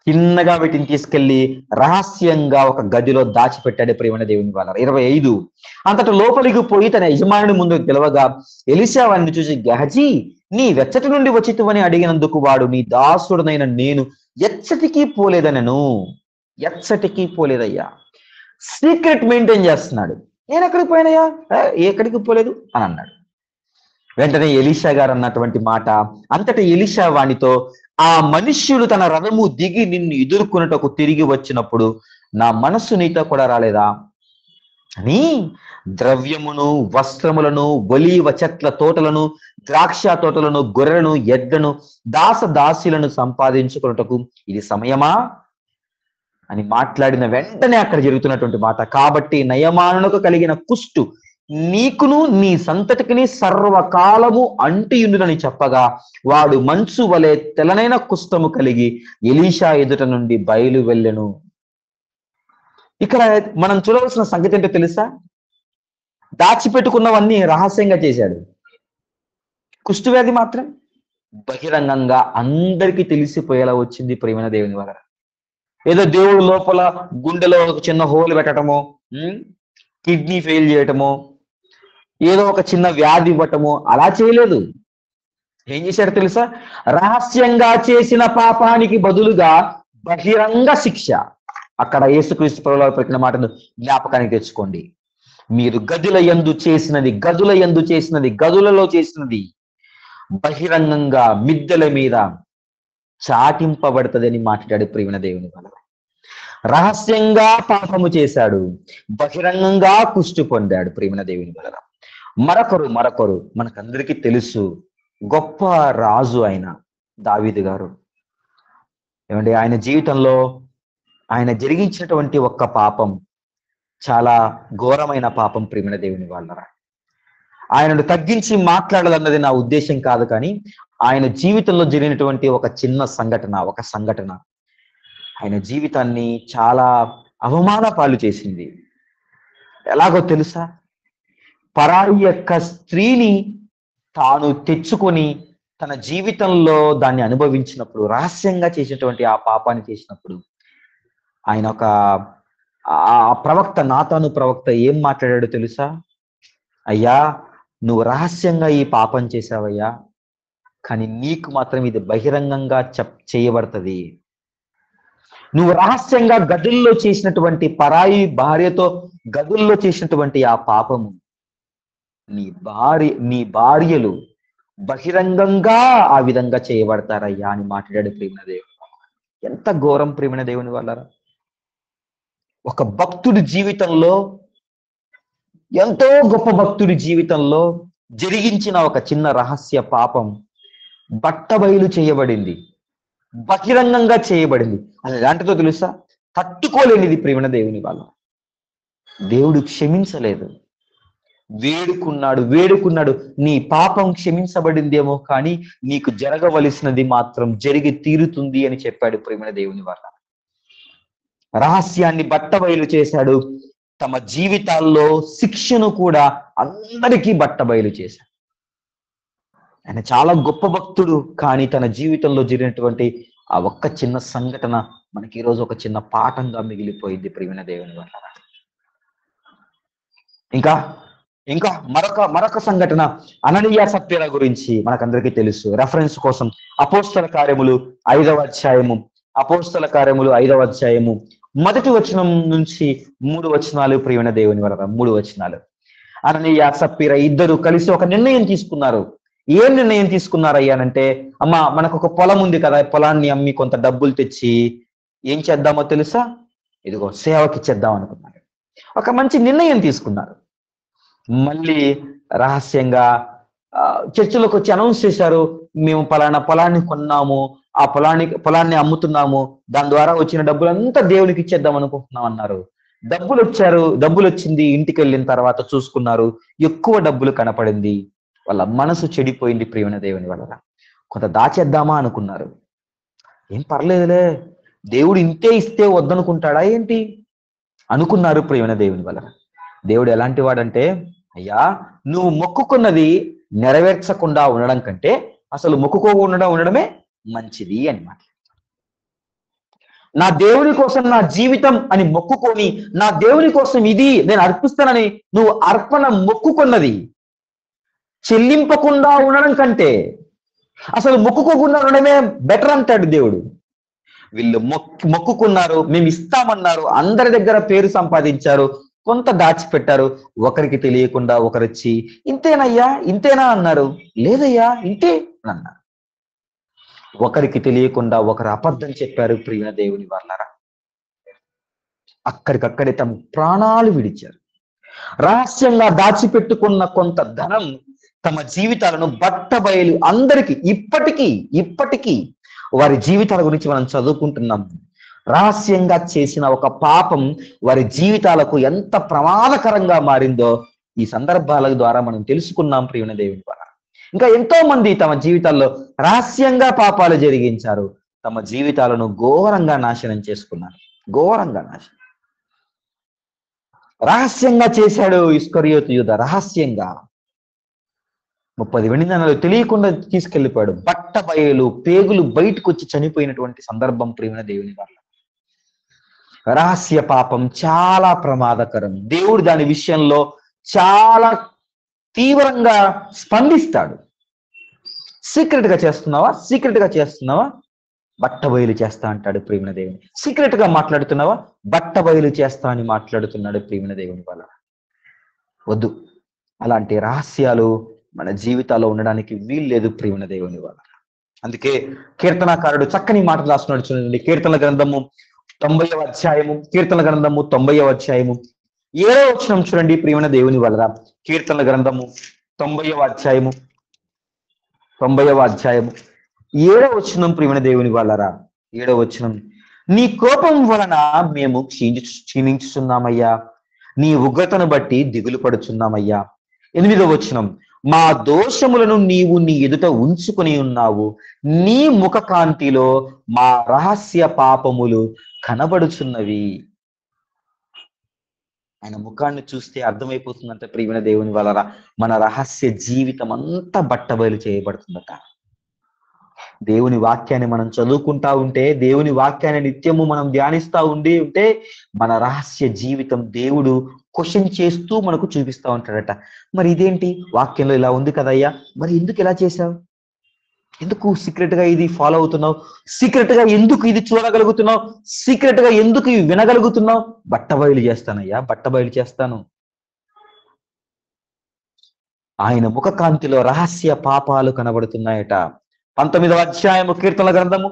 చిన్నగా వీటిని తీసుకెళ్లి రహస్యంగా ఒక గదిలో దాచిపెట్టాడు ప్రియమైన దేవుని వాళ్ళ. 25. అంతటా లోపలికి పోయి తన యజమానుడి ముందు గెలవగా ఎలీషా వారిని చూసి, గెహజీ, నీ వెచ్చటి నుండి వచ్చితువని అడిగినందుకు వాడు, నీ దాసుడునైన నేను ఎచ్చటికి పోలేదనను. ఎచ్చటికి పోలేదయ్యా. సీక్రెట్ మెయింటైన్ చేస్తున్నాడు. నేను ఎక్కడికి పోయినయ్యా, ఎక్కడికి పోలేదు అని అన్నాడు. వెంటనే ఎలీషా గారు అన్నటువంటి మాట, అంతటా ఎలీషా వానితో, ఆ మనుష్యుడు తన రథము దిగి నిన్ను ఎదుర్కొనుటకు తిరిగి వచ్చినప్పుడు నా మనస్సు నీతో కూడా రాలేదా అని ద్రవ్యమును, వస్త్రములను, ఒలీవ చెట్ల తోటలను, ద్రాక్ష తోటలను, గొర్రెలను, ఎడ్లను, దాసదాసీలను సంపాదించుకున్నటకు ఇది సమయమా అని మాట్లాడిన వెంటనే అక్కడ జరుగుతున్నటువంటి మాట, కాబట్టి నయమానునకు కలిగిన కుష్టు నీకును నీ సంతతికిని సర్వకాలము అంటియుండునని చెప్పగా వాడు మంచు వలె తెల్లనైన కుష్ఠము కలిగి ఎలీషా ఎదుట నుండి బయలు వెళ్ళెను. ఇక్కడ మనం చూడవలసిన సంగతి ఏంటో తెలుసా? దాచిపెట్టుకున్నవన్నీ రహస్యంగా చేశాడు. కుష్ఠవ్యాధి మాత్రం బహిరంగంగా అందరికీ తెలిసిపోయేలా వచ్చింది ప్రియమైన దేవుని వల్ల. ఏదో దేవుడు లోపల గుండెలో ఒక చిన్న హోల్ పెట్టడమో, కిడ్నీ ఫెయిల్ చేయటమో, ఏదో ఒక చిన్న వ్యాధి ఇవ్వటమో అలా చేయలేదు. ఏం చేశాడు తెలుసా? రహస్యంగా చేసిన పాపానికి బదులుగా బహిరంగ శిక్ష. అక్కడ యేసుక్రీస్తు ప్రభువారు పెట్టిన మాటను జ్ఞాపకానికి తెచ్చుకోండి. మీరు గదులలో చేసినది బహిరంగంగా మిద్దెల మీద చాటింపబడుతుందని మాట్లాడాడు ప్రియమైన దేవుని వల్ల. రహస్యంగా పాపము చేశాడు, బహిరంగంగా కుష్టి పొందాడు ప్రియమైన దేవుని వల్ల. మరొకరు మనకందరికీ తెలుసు, గొప్ప రాజు అయిన దావీదు గారు. ఏమంటే ఆయన జీవితంలో ఆయన జరిగించినటువంటి ఒక్క పాపం చాలా ఘోరమైన పాపం ప్రియమైన దేవుని వాళ్ళరా. ఆయనను తగ్గించి మాట్లాడాలన్నది నా ఉద్దేశం కాదు, కానీ ఆయన జీవితంలో జరిగినటువంటి ఒక చిన్న సంఘటన ఆయన జీవితాన్ని చాలా అవమాన పాలు చేసింది. ఎలాగో తెలుసా? పరాయి యొక్క స్త్రీని తాను తెచ్చుకొని తన జీవితంలో దాన్ని అనుభవించినప్పుడు, రహస్యంగా చేసినటువంటి ఆ పాపాన్ని చేసినప్పుడు, ఆయన ఆ ప్రవక్త, నాతాను ప్రవక్త ఏం మాట్లాడాడో తెలుసా? అయ్యా, నువ్వు రహస్యంగా ఈ పాపం చేశావయ్యా, కానీ నీకు మాత్రం ఇది బహిరంగంగా చేయబడుతుంది. నువ్వు రహస్యంగా గదుల్లో చేసినటువంటి పరాయి భార్యతో గదుల్లో చేసినటువంటి ఆ పాపము నీ భార్యలు బహిరంగంగా ఆ విధంగా చేయబడతారయ్యా అని మాట్లాడాడు ప్రియమైన దేవుడు. ఎంత ఘోరం ప్రియమైన దేవుని వాళ్ళరా. ఒక భక్తుడి జీవితంలో, ఎంతో గొప్ప భక్తుడి జీవితంలో జరిగించిన ఒక చిన్న రహస్య పాపం బట్టబయలు చేయబడింది, బహిరంగంగా చేయబడింది. అది ఎలాంటిదో తెలుసా? తట్టుకోలేనిది ప్రియమైన దేవుని వాళ్ళ. దేవుడు క్షమించలేదు. వేడుకున్నాడు, నీ పాపం క్షమించబడిందేమో, కానీ నీకు జరగవలసినది మాత్రం జరిగి తీరుతుంది అని చెప్పాడు ప్రియమైన దేవుని వల్ల. రహస్యాన్ని బట్టబయలు చేశాడు. తమ జీవితాల్లో శిక్షను కూడా అందరికీ బట్టబయలు చేశాడు. ఆయన చాలా గొప్ప భక్తుడు, కానీ తన జీవితంలో జరిగినటువంటి ఆ ఒక్క చిన్న సంఘటన మనకి ఈరోజు ఒక చిన్న పాఠంగా మిగిలిపోయింది ప్రియమైన దేవుని వల్ల. ఇంకా మరొక సంఘటన అననీయ సప్ఫీరా గురించి మనకందరికీ తెలుసు. రెఫరెన్స్ కోసం అపోస్తల కార్యములు 5వ అధ్యాయము, మొదటి వచనం నుంచి 3 వచనాలు ప్రియమైన దేవుని వల్ల. 3 వచనాలు. అననీయ సప్ఫీరా ఇద్దరు కలిసి ఒక నిర్ణయం తీసుకున్నారు. ఏం నిర్ణయం తీసుకున్నారయ్యానంటే, అమ్మా, మనకు ఒక పొలం ఉంది కదా, పొలాన్ని అమ్మి కొంత డబ్బులు తెచ్చి ఏం చేద్దామో తెలుసా? ఇదిగో సేవకి ఇచ్చేద్దాం అనుకున్నారు. ఒక మంచి నిర్ణయం తీసుకున్నారు. మళ్ళీ రహస్యంగా చర్చిలోకి వచ్చి అనౌన్స్ చేశారు, మేము పలానా పొలాన్ని కొన్నాము, ఆ పొలాన్ని అమ్ముతున్నాము, దాని ద్వారా వచ్చిన డబ్బులంతా దేవునికి ఇచ్చేద్దాం అనుకుంటున్నాం అన్నారు. డబ్బులు వచ్చింది. ఇంటికి వెళ్ళిన తర్వాత చూసుకున్నారు, ఎక్కువ డబ్బులు కనపడింది. వాళ్ళ మనసు చెడిపోయింది ప్రియమైన దేవుని వల్ల. కొంత దాచేద్దామా అనుకున్నారు. ఏం పర్లేదులే, దేవుడు ఇంతే ఇస్తే వద్దనుకుంటాడా ఏంటి అనుకున్నారు ప్రియమైన దేవుని వల్ల. దేవుడు ఎలాంటి వాడంటే, అయ్యా, నువ్వు మొక్కుకున్నది నెరవేర్చకుండా ఉండడం కంటే అసలు మొక్కుకోకుండా ఉండడమే మంచిది అని మాట. నా దేవుని కోసం నా జీవితం అని మొక్కుకొని, నా దేవుని కోసం ఇది నేను అర్పిస్తానని నువ్వు అర్పణ మొక్కుకున్నది చెల్లింపకుండా ఉండడం కంటే అసలు మొక్కుకోకుండా ఉండడమే బెటర్ అంటాడు దేవుడు. వీళ్ళు మొక్కుకున్నారు, మేము ఇస్తామన్నారు, అందరి దగ్గర పేరు సంపాదించారు, కొంత దాచిపెట్టారు. ఒకరికి తెలియకుండా ఒకరు వచ్చి ఇంతేనయ్యా ఇంతేనా అన్నారు. లేదయ్యా ఇంతే అని అన్నారు. ఒకరికి తెలియకుండా ఒకరు అబద్ధం చెప్పారు. ప్రియ దేవుని వాళ్ళరా, అక్కడికక్కడే తమ ప్రాణాలు విడిచారు. రహస్యంగా దాచిపెట్టుకున్న కొంత ధనం తమ జీవితాలను బట్టబయలు అందరికీ ఇప్పటికీ వారి జీవితాల గురించి మనం చదువుకుంటున్నాం. రహస్యంగా చేసిన ఒక పాపం వారి జీవితాలకు ఎంత ప్రమాదకరంగా మారిందో ఈ సందర్భాల ద్వారా మనం తెలుసుకున్నాం. ప్రియమైన దేవుని ద్వారా ఇంకా ఎంతో మంది తమ జీవితాల్లో రహస్యంగా పాపాలు జరిగించారు, తమ జీవితాలను ఘోరంగా నాశనం చేసుకున్నారు. ఘోరంగా నాశనం రహస్యంగా చేశాడు ఇస్కరియోతు యూదా. రహస్యంగా 30 వెండి నాణాలు తెలియకుండా తీసుకెళ్లిపోయాడు. బట్ట బయలు పేగులు బయటకు వచ్చి చనిపోయినటువంటి సందర్భం. ప్రియమైన దేవుని వల్ల రహస్య పాపం చాలా ప్రమాదకరం. దేవుడు దాని విషయంలో చాలా తీవ్రంగా స్పందిస్తాడు. సీక్రెట్ గా చేస్తున్నావా బట్ట బయలు చేస్తా అంటాడు ప్రియమైన దేవుని. సీక్రెట్ గా మాట్లాడుతున్నావా బట్ట బయలు చేస్తా అని మాట్లాడుతున్నాడు ప్రియమైన దేవుని వల్ల. వద్దు, అలాంటి రహస్యాలు మన జీవితాల్లో ఉండడానికి వీల్లేదు ప్రియమైన దేవుని వల్ల. అందుకే కీర్తనాకారుడు చక్కని మాటలు రాస్తున్నాడు చూడండి. కీర్తనల గ్రంథము 90వ అధ్యాయము 7వ అధ్యాయము 7వ వచనం చూడండి ప్రియమైన దేవుని వల్ల. కీర్తనల గ్రంథము 90వ అధ్యాయము 7వ వచనం ప్రియమైన దేవుని వాళ్ళరా. 7వ వచనం, నీ కోపం వలన మేము క్షీణించుచున్నామయ్యా, నీ ఉగ్రతను బట్టి దిగులు పడుచున్నామయ్యా. 8వ వచనం, మా దోషములను నీవు నీ ఎదుట ఉంచుకొని ఉన్నావు, నీ ముఖ కాంతిలో మా రహస్య పాపములు కనబడుచున్నవి. ఆయన ముఖాన్ని చూస్తే అర్థమైపోతుందంట ప్రియమైన దేవుని వల్ల మన రహస్య జీవితం అంతా బట్టబయలు చేయబడుతుందట. దేవుని వాక్యాన్ని మనం చదువుకుంటా ఉంటే, దేవుని వాక్యాన్ని నిత్యము మనం ధ్యానిస్తూ ఉంటే మన రహస్య జీవితం దేవుడు క్వశ్చన్ చేస్తూ మనకు చూపిస్తూ ఉంటాడట. మరి ఇదేంటి, వాక్యంలో ఇలా ఉంది కదయ్యా, మరి ఎందుకు ఇలా చేశావు, ఎందుకు సీక్రెట్ గా ఇది ఫాలో అవుతున్నావు, సీక్రెట్ గా ఎందుకు ఇది చూడగలుగుతున్నావు, సీక్రెట్ గా ఎందుకు ఇవి వినగలుగుతున్నావు? బట్టబయలు చేస్తానయ్యా, బట్టబయలు చేస్తాను. ఆయన ముఖ కాంతిలో రహస్య పాపాలు కనబడుతున్నాయట. 19వ అధ్యాయము కీర్తనల గ్రంథము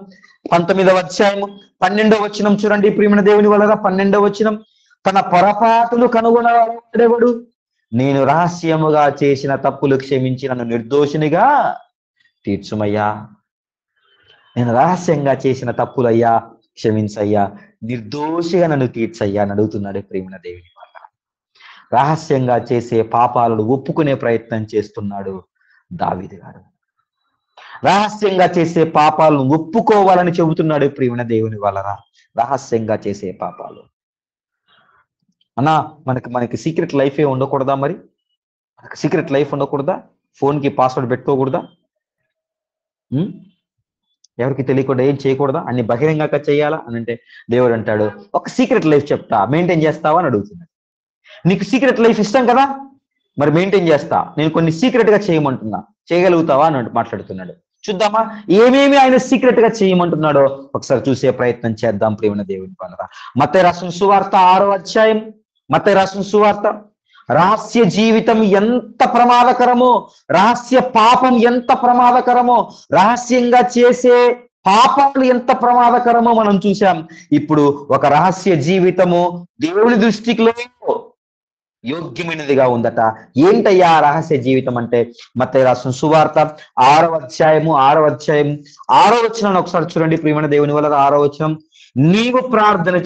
19వ అధ్యాయము 12వ వచనం చూడండి ప్రియమైన దేవుని వల్ల. 12వ వచనం, తన పొరపాటులు కనుగొనవాడెవడు, నేను రహస్యముగా చేసిన తప్పులు క్షమించి నన్ను నిర్దోషినిగా తీర్చుమయ్యా. నేను రహస్యంగా చేసిన తప్పులయ్యా క్షమించయ్యా, నిర్దోషిగా నన్ను తీర్చయ్యా అని అడుగుతున్నాడు ప్రియమైన దేవుని వల్ల. రహస్యంగా చేసే పాపాలను ఒప్పుకునే ప్రయత్నం చేస్తున్నాడు దావీదు గారు. రహస్యంగా చేసే పాపాలను ఒప్పుకోవాలని చెబుతున్నాడు ప్రియమైన దేవుని వలన. రహస్యంగా చేసే పాపాలు అన్నా, మనకి సీక్రెట్ లైఫే ఉండకూడదా? మరి మనకి సీక్రెట్ లైఫ్ ఉండకూడదా? ఫోన్కి పాస్వర్డ్ పెట్టుకోకూడదా? ఎవరికి తెలియకుండా ఏం చేయకూడదా? అన్ని బహిరంగంగా చేయాలా అని అంటే దేవుడు అంటాడు, ఒక సీక్రెట్ లైఫ్ చెప్తా, మెయింటైన్ చేస్తావా అని అడుగుతున్నాడు. నీకు సీక్రెట్ లైఫ్ ఇష్టం కదా, మరి మెయింటైన్ చేస్తా, నేను కొన్ని సీక్రెట్ గా చేయమంటున్నా, చేయగలుగుతావా అని మాట్లాడుతున్నాడు. చూద్దామా ఏమేమి ఆయన సీక్రెట్ గా చేయమంటున్నాడో ఒకసారి చూసే ప్రయత్నం చేద్దాం ప్రియమైన దేవుని వలన. మత్తయి రాసిన సువార్త 6వ అధ్యాయం, మత్తయి రాసిన సువార్త. రహస్య జీవితం ఎంత ప్రమాదకరమో, రహస్య పాపం ఎంత ప్రమాదకరమో, రహస్యంగా చేసే పాపాలు ఎంత ప్రమాదకరమో మనం చూసాం. ఇప్పుడు ఒక రహస్య జీవితము దేవుని దృష్టిలో యోగ్యమైనదిగా ఉందట. ఏంటయ్యా రహస్య జీవితం అంటే, మత్తయి రాసిన సువార్త 6వ అధ్యాయము 6వ వచనం ఒకసారి చూడండి ప్రియమైన దేవుని వల్ల. 6వ వచనం, నీవు ప్రార్థన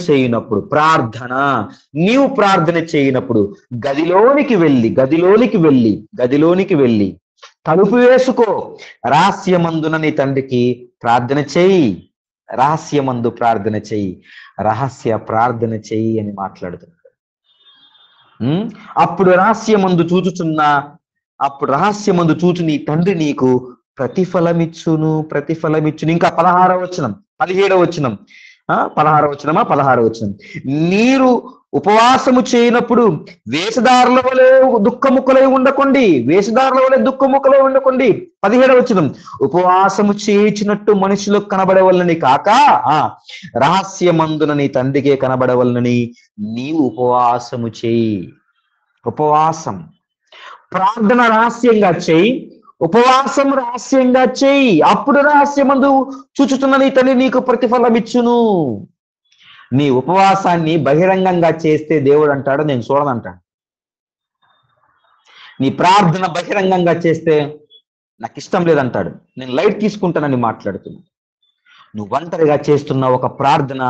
చేయనప్పుడు గదిలోనికి వెళ్ళి తలుపు వేసుకో, రహస్యమందున నీ తండ్రికి ప్రార్థన చెయ్యి, రహస్యమందు ప్రార్థన చెయ్యి, రహస్య ప్రార్థన చెయ్యి అని మాట్లాడుతున్నాడు. ఉమ్, అప్పుడు రహస్యమందు చూచుచున్న అప్పుడు రహస్యమందు చూచు నీ తండ్రి నీకు ప్రతిఫలమిచ్చును. ఇంకా 16వ వచనం, 17వ వచనం, 16వ వచనమా, 16వ వచనం. మీరు ఉపవాసము చేయనప్పుడు వేషధారుల వలె దుఃఖముఖలై ఉండకండి. వేషధారుల వలె దుఃఖముఖలై ఉండకండి. 17వ వచనం. ఉపవాసము చేయించినట్టు మనుషులకు కనబడవలనని కాక రహస్యమందున నీ తండ్రికే కనబడవలనని నీవు ఉపవాసము చేయి. ఉపవాసం, ప్రార్థన రహస్యంగా చేయి, ఉపవాసం రహస్యంగా చేయి. అప్పుడు రహస్యమందు చూచుతున్న నీ తండ్రి నీకు ప్రతిఫలం ఇచ్చును. నీ ఉపవాసాన్ని బహిరంగంగా చేస్తే దేవుడు అంటాడు నేను చూడనంటాడు. నీ ప్రార్థన బహిరంగంగా చేస్తే నాకు ఇష్టం లేదంటాడు, నేను లైట్ తీసుకుంటానని మాట్లాడుతున్నాను. నువ్వు ఒంటరిగా చేస్తున్న ఒక ప్రార్థన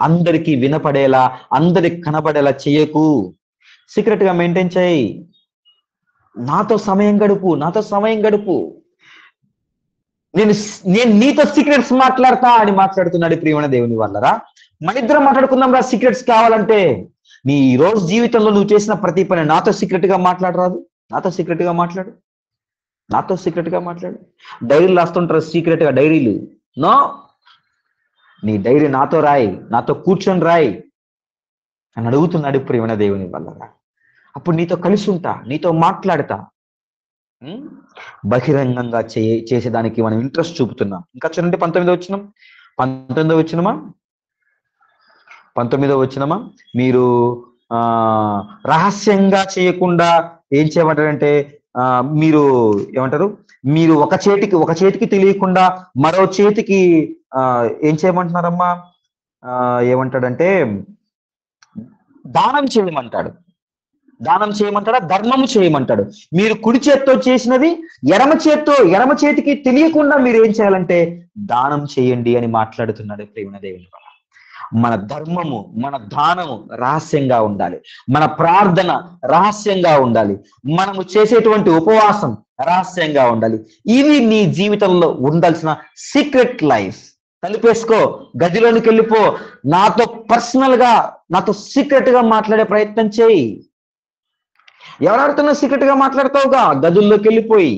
అందరికీ వినపడేలా, అందరికి కనబడేలా చేయకు. సీక్రెట్ గా మెయింటైన్ చేయి. నాతో సమయం గడుపు. నేను నేను నీతో సీక్రెట్స్ మాట్లాడతా అని మాట్లాడుతున్నాడు ప్రియమైన దేవుని వల్లరా. మన ఇద్దరం మాట్లాడుకుందాం రా సీక్రెట్స్ కావాలంటే. నీ రోజు జీవితంలో నువ్వు చేసిన ప్రతి పని నాతో సీక్రెట్ గా మాట్లాడరాదు. నాతో సీక్రెట్ గా మాట్లాడు. డైరీలు రాస్తుంటారు సీక్రెట్ గా డైరీలు. నో, నీ డైరీ నాతో రాయి, నాతో కూర్చొని రాయి అని అడుగుతున్నాడు ప్రియమైన దేవుని వల్లరా. అప్పుడు నీతో కలిసి ఉంటా, నీతో మాట్లాడతా. బహిరంగంగా చేసేదానికి మనం ఇంట్రెస్ట్ చూపుతున్నాం. ఇంకా చూడండి 19వ వచనమా. మీరు రహస్యంగా చేయకుండా ఏం చేయమంటారంటే మీరు ఏమంటారు, మీరు ఒక చేతికి తెలియకుండా మరో చేతికి ఏం చేయమంటున్నారమ్మా, ఏమంటాడంటే దానం చేయమంటాడా, ధర్మము చేయమంటాడు. మీరు కుడి చేత్తో చేసినది ఎడమ చేతికి తెలియకుండా మీరు ఏం చేయాలంటే దానం చేయండి అని మాట్లాడుతున్నాడు ప్రియమైన దేవుని వల్ల. మన ధర్మము, మన దానము రహస్యంగా ఉండాలి. మన ప్రార్థన రహస్యంగా ఉండాలి. మనము చేసేటువంటి ఉపవాసం రహస్యంగా ఉండాలి. ఇవి నీ జీవితంలో ఉండాల్సిన సీక్రెట్ లైఫ్. తలుపేసుకో, గదిలోనికి వెళ్ళిపో, నాతో పర్సనల్ గా, నాతో సీక్రెట్ గా మాట్లాడే ప్రయత్నం చేయి. ఎవరెవరితోనో సీక్రెట్ గా మాట్లాడతావుగా గదుల్లోకి వెళ్ళిపోయి,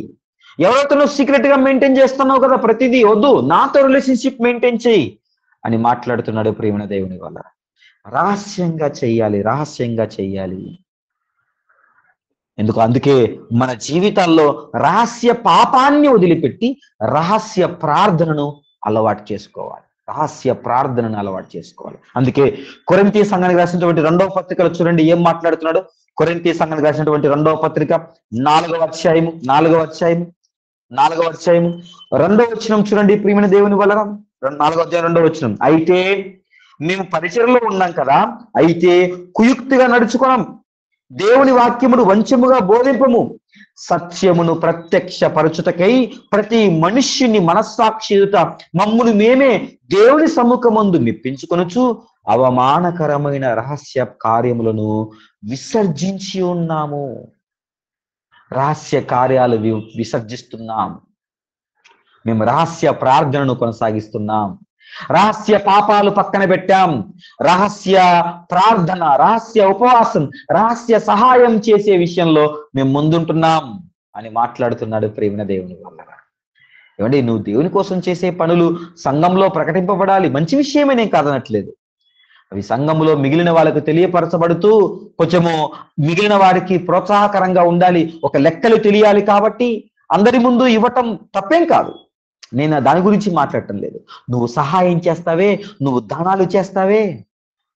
ఎవరితోనో సీక్రెట్ గా మెయింటైన్ చేస్తున్నావు కదా ప్రతిదీ. వద్దు, నాతో రిలేషన్షిప్ మెయింటైన్ చేయి అని మాట్లాడుతున్నాడు ప్రియమైన దేవుని వల్ల. రహస్యంగా చెయ్యాలి. అందుకే మన జీవితాల్లో రహస్య పాపాన్ని వదిలిపెట్టి రహస్య ప్రార్థనను అలవాటు చేసుకోవాలి. అందుకే కొరింథీ సంఘానికి రాసినటువంటి 2వ పత్రికలో చూడండి ఏం మాట్లాడుతున్నాడు. కొరింథీ సంఘానికి రాసినటువంటి 2వ పత్రిక 4వ అధ్యాయము 2వ వచనం చూడండి ప్రియమైన దేవుని వల్ల. 4వ అధ్యాయం 2వ వచనం. అయితే మేము పరిచర్లో ఉన్నాం కదా, అయితే కుయుక్తిగా నడుచుకున్నాం, దేవుని వాక్యమును వంచముగా బోధింపము, సత్యమును ప్రత్యక్షపరచుటకై ప్రతి మనుష్యుని మనస్సాక్షి ఎదుట మమ్మును మేమే దేవుని సముఖమందు మెప్పించుకొనుచు అవమానకరమైన రహస్య కార్యములను విసర్జించి ఉన్నాము. రహస్య కార్యాలు విసర్జిస్తున్నాం. మేము రహస్య ప్రార్థనను కొనసాగిస్తున్నాం. రహస్య పాపాలు పక్కన పెట్టాం. రహస్య ప్రార్థన, రహస్య ఉపవాసం, రహస్య సహాయం చేసే విషయంలో మేము ముందుంటున్నాం అని మాట్లాడుతున్నాడు ప్రియమైన దేవుని వల్ల. ఏమండి, నువ్వు దేవుని కోసం చేసే పనులు సంఘంలో ప్రకటింపబడాలి, మంచి విషయమే, నేను కాదనట్లేదు. అవి సంఘంలో మిగిలిన వాళ్ళకు తెలియపరచబడుతూ కొంచెము మిగిలిన వారికి ప్రోత్సాహకరంగా ఉండాలి. ఒక లెక్కలు తెలియాలి కాబట్టి అందరి ముందు ఇవ్వటం తప్పేం కాదు. నేను దాని గురించి మాట్లాడటం లేదు. నువ్వు సహాయం చేస్తావే, నువ్వు దానాలు చేస్తావే,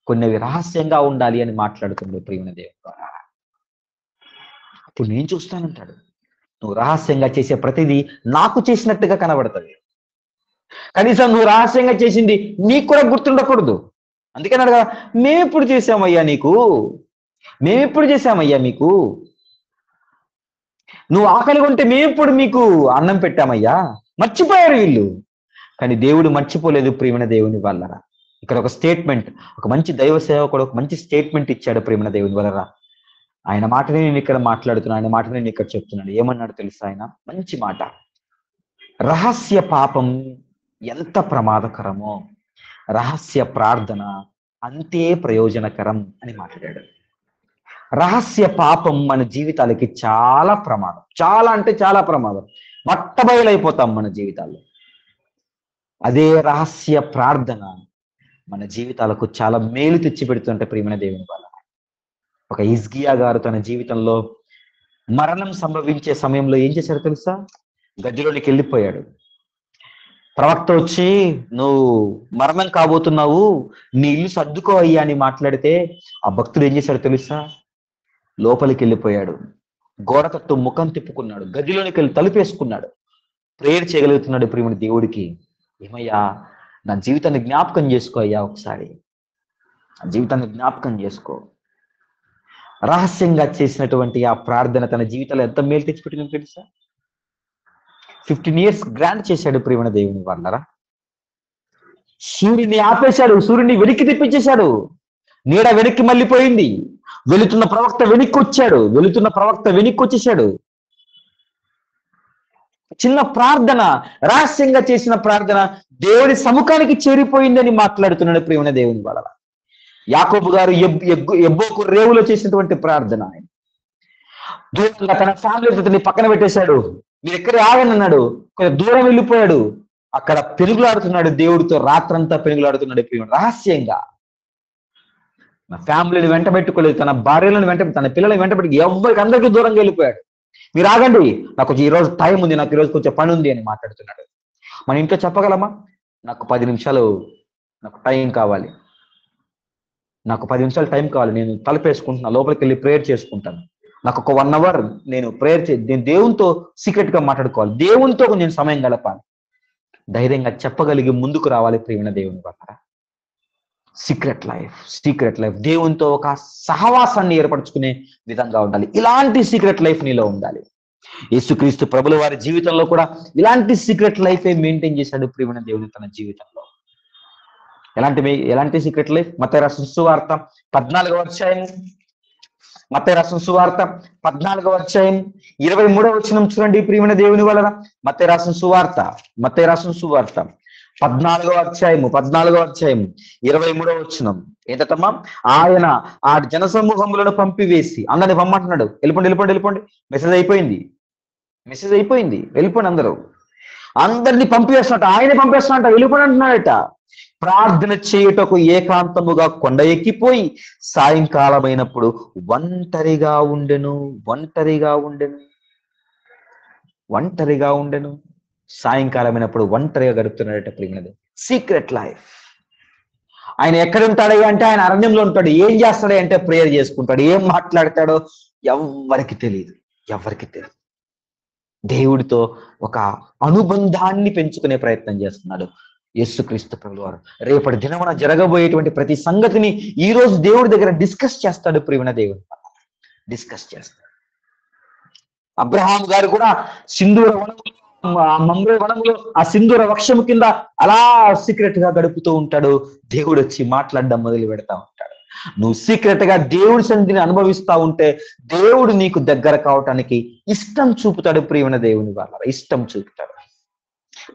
కొన్ని రహస్యంగా ఉండాలి అని మాట్లాడుతుంది ప్రియమైన దేవుని ద్వారా. అప్పుడు నేను చూస్తానంటాడు. నువ్వు రహస్యంగా చేసే ప్రతిదీ నాకు చేసినట్టుగా కనబడుతుంది. కనీసం నువ్వు రహస్యంగా చేసింది నీకు కూడా గుర్తుండకూడదు. అందుకని అడగా, మేమెప్పుడు చేశామయ్యా మీకు, నువ్వు ఆకలి ఉంటే మేమెప్పుడు మీకు అన్నం పెట్టామయ్యా, మర్చిపోయారు వీళ్ళు. కానీ దేవుడు మర్చిపోలేదు ప్రియమైన దేవుని వల్లరా. ఇక్కడ ఒక స్టేట్మెంట్, ఒక మంచి దైవ సేవకుడు ఒక మంచి స్టేట్మెంట్ ఇచ్చాడు ప్రియమైన దేవుని వల్లరా. ఆయన మాటనే నేను ఇక్కడ మాట్లాడుతున్నాను, ఆయన మాటనే నేను ఇక్కడ చెప్తున్నాను. ఏమన్నాడు తెలుసా ఆయన? మంచి మాట. రహస్య పాపం ఎంత ప్రమాదకరమో రహస్య ప్రార్థన అంతే ప్రయోజనకరం అని మాట్లాడాడు. రహస్య పాపం మన జీవితాలకి చాలా ప్రమాదం, చాలా అంటే చాలా ప్రమాదం. బట్టబయలైపోతాం మన జీవితాల్లో. అదే రహస్య ప్రార్థన మన జీవితాలకు చాలా మేలు తెచ్చిపెడుతుంటే ప్రియమైన దేవుని వల్ల. ఒక హిజ్కియా గారు తన జీవితంలో మరణం సంభవించే సమయంలో ఏం చేశాడు తెలుసా? గదిలోనికి వెళ్ళిపోయాడు. ప్రవక్త వచ్చి, నువ్వు మరణం కాబోతున్నావు, నీ ఇల్లు సర్దుకో అయ్యా అని మాట్లాడితే ఆ భక్తుడు ఏం చేశాడు తెలుసా? లోపలికి వెళ్ళిపోయాడు, గోడ తట్టు ముఖం తిప్పుకున్నాడు, గదిలోనికి వెళ్ళి తలుపేసుకున్నాడు, ప్రేయర్ చేయగలుగుతున్నాడు. ప్రియమైన దేవుడికి, ఏమయ్యా నా జీవితాన్ని జ్ఞాపకం చేసుకో అయ్యా, ఒకసారి నా జీవితాన్ని జ్ఞాపకం చేసుకో. రహస్యంగా చేసినటువంటి ఆ ప్రార్థన తన జీవితంలో ఎంత మేలు తెచ్చిపెట్టిందో తెలుసా? 15 years గ్రాంట్ చేశాడు ప్రియమైన దేవుని వాళ్ళరా. సూర్యుని ఆపేశాడు, సూర్యుని వెనక్కి తెప్పించేశాడు, నీడ వెనక్కి మళ్ళీపోయింది, వెళుతున్న ప్రవక్త వెనక్కి వచ్చాడు, వెళుతున్న ప్రవక్త వెనక్కి వచ్చేసాడు. చిన్న ప్రార్థన, రహస్యంగా చేసిన ప్రార్థన దేవుని సముఖానికి చేరిపోయిందని మాట్లాడుతున్నాడు ప్రియమైన దేవుని వాళ్ళ. యాకోబు గారు ఎబ్బోకు రేవులో చేసినటువంటి ప్రార్థన, ఆయన దూరంగా తన ఫ్యామిలీ పక్కన పెట్టేశాడు, మీరు ఎక్కడ ఆగని అన్నాడు, కొంచెం దూరం వెళ్ళిపోయాడు, అక్కడ పెనుగులాడుతున్నాడు దేవుడితో, రాత్రంతా పెనుగులాడుతున్నాడు ప్రియమైన. రహస్యంగా నా ఫ్యామిలీని వెంట పెట్టుకోలేదు, తన భార్యలను తన పిల్లలను వెంట పెట్టుకు ఎవరికి అందరికీ దూరంగా వెళ్ళిపోయాడు. మీరు ఆగండి, నాకు ఈ రోజు టైం ఉంది, నాకు ఈరోజు కొంచెం పని ఉంది అని మాట్లాడుతున్నాడు. మన ఇంట్లో చెప్పగలమా? నాకు 10 నిమిషాలు నాకు టైం కావాలి, నాకు 10 నిమిషాలు టైం కావాలి, నేను తలుపేసుకుంటున్నా, లోపలికి వెళ్ళి ప్రేయర్ చేసుకుంటాను, నాకు ఒక 1 hour నేను ప్రేయర్ నేను దేవునితో సీక్రెట్ గా మాట్లాడుకోవాలి, దేవునితో నేను సమయం గడపాలి. ధైర్యంగా చెప్పగలిగి ముందుకు రావాలి ప్రియమైన దేవుని వల్ల. సీక్రెట్ లైఫ్ దేవునితో ఒక సహవాసాన్ని ఏర్పరచుకునే విధంగా ఉండాలి. ఇలాంటి సీక్రెట్ లైఫ్ నీలో ఉండాలి. యేసుక్రీస్తు ప్రభుల వారి జీవితంలో కూడా ఇలాంటి సీక్రెట్ లైఫ్ మెయింటైన్ చేశాడు ప్రియమైన దేవుని తన జీవితంలో. ఎలాంటి సీక్రెట్ లైఫ్? మత్తయి రాసిన సువార్త 14వ అధ్యాయం, మత్తయి రాసిన సువార్త 14వ అధ్యాయం 23వ వచనం చూడండి ప్రియమైన దేవుని వలన. మత్తయి రాసిన సువార్త 14వ అధ్యాయం 23వ వచనం ఏంటమ్మా? ఆయన ఆ జనసమూహములను పంపివేసి, అందరిని పంపమంటున్నాడు, వెళ్ళిపోండి, మెసేజ్ అయిపోయింది, వెళ్ళిపోండి అందరినీ పంపివేస్తున్నట్ట, ఆయనే పంపేస్తున్నట్ట, వెళ్ళిపోండి అంటున్నాడట. ప్రార్థన చేయుటకు ఏకాంతముగా కొండ ఎక్కిపోయి సాయంకాలమైనప్పుడు ఒంటరిగా ఉండెను. సాయంకాలమైనప్పుడు ఒంటరిగా గడుపుతున్నాడట ప్రియమైనది. Secret life. ఆయన ఎక్కడ ఉంటాడు అంటే ఆయన అరణ్యంలో ఉంటాడు. ఏం చేస్తాడు అంటే ప్రేయర్ చేసుకుంటాడు. ఏం మాట్లాడతాడో ఎవరికి తెలియదు. దేవుడితో ఒక అనుబంధాన్ని పెంచుకునే ప్రయత్నం చేస్తున్నాడు యేసుక్రీస్తు ప్రభువారు. రేపటి దినమున జరగబోయేటువంటి ప్రతి సంగతిని ఈ రోజు దేవుడి దగ్గర డిస్కస్ చేస్తాడు ప్రియమైన దేవుడు. అబ్రహాం గారు కూడా మమ్రే వనములో ఆ సింధూర వృక్షము కింద అలా సీక్రెట్ గా గడుపుతూ ఉంటాడు. దేవుడు వచ్చి మాట్లాడడం మొదలు పెడతా ఉంటాడు. నువ్వు సీక్రెట్ గా దేవుడి సన్నిధిని అనుభవిస్తా ఉంటే దేవుడు నీకు దగ్గర కావటానికి ఇష్టం చూపుతాడు ప్రియమైన దేవుని వాళ్ళ. ఇష్టం చూపుతాడు.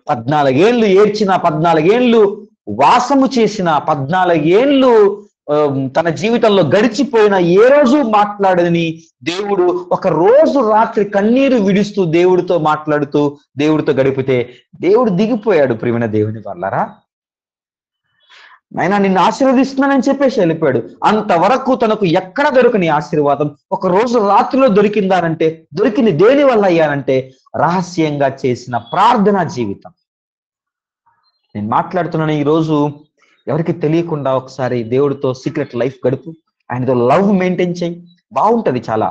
14 ఏళ్ళు ఏడ్చిన, 14 ఏళ్ళు వాసము చేసిన, 14 ఏళ్ళు తన జీవితంలో గడిచిపోయిన ఏ రోజు మాట్లాడని దేవుడు ఒక రోజు రాత్రి కన్నీరు విడుస్తూ దేవుడితో మాట్లాడుతూ దేవుడితో గడిపితే దేవుడు దిగిపోయాడు ప్రియమైన దేవుని వల్లరా. నాయనా నిన్ను ఆశీర్వదిస్తున్నానని చెప్పేసి వెళ్ళిపోయాడు. అంతవరకు తనకు ఎక్కడ దొరకని ఆశీర్వాదం ఒక రోజు రాత్రిలో దొరికిందానంటే, దొరికింది దేని వల్ల అయ్యానంటే రహస్యంగా చేసిన ప్రార్థనా జీవితం. నేను మాట్లాడుతున్నాను ఈరోజు, ఎవరికి తెలియకుండా ఒకసారి దేవుడితో సీక్రెట్ లైఫ్ గడుపు. ఆయనతో లవ్ మెయింటైన్ చేయి, బాగుంటది చాలా.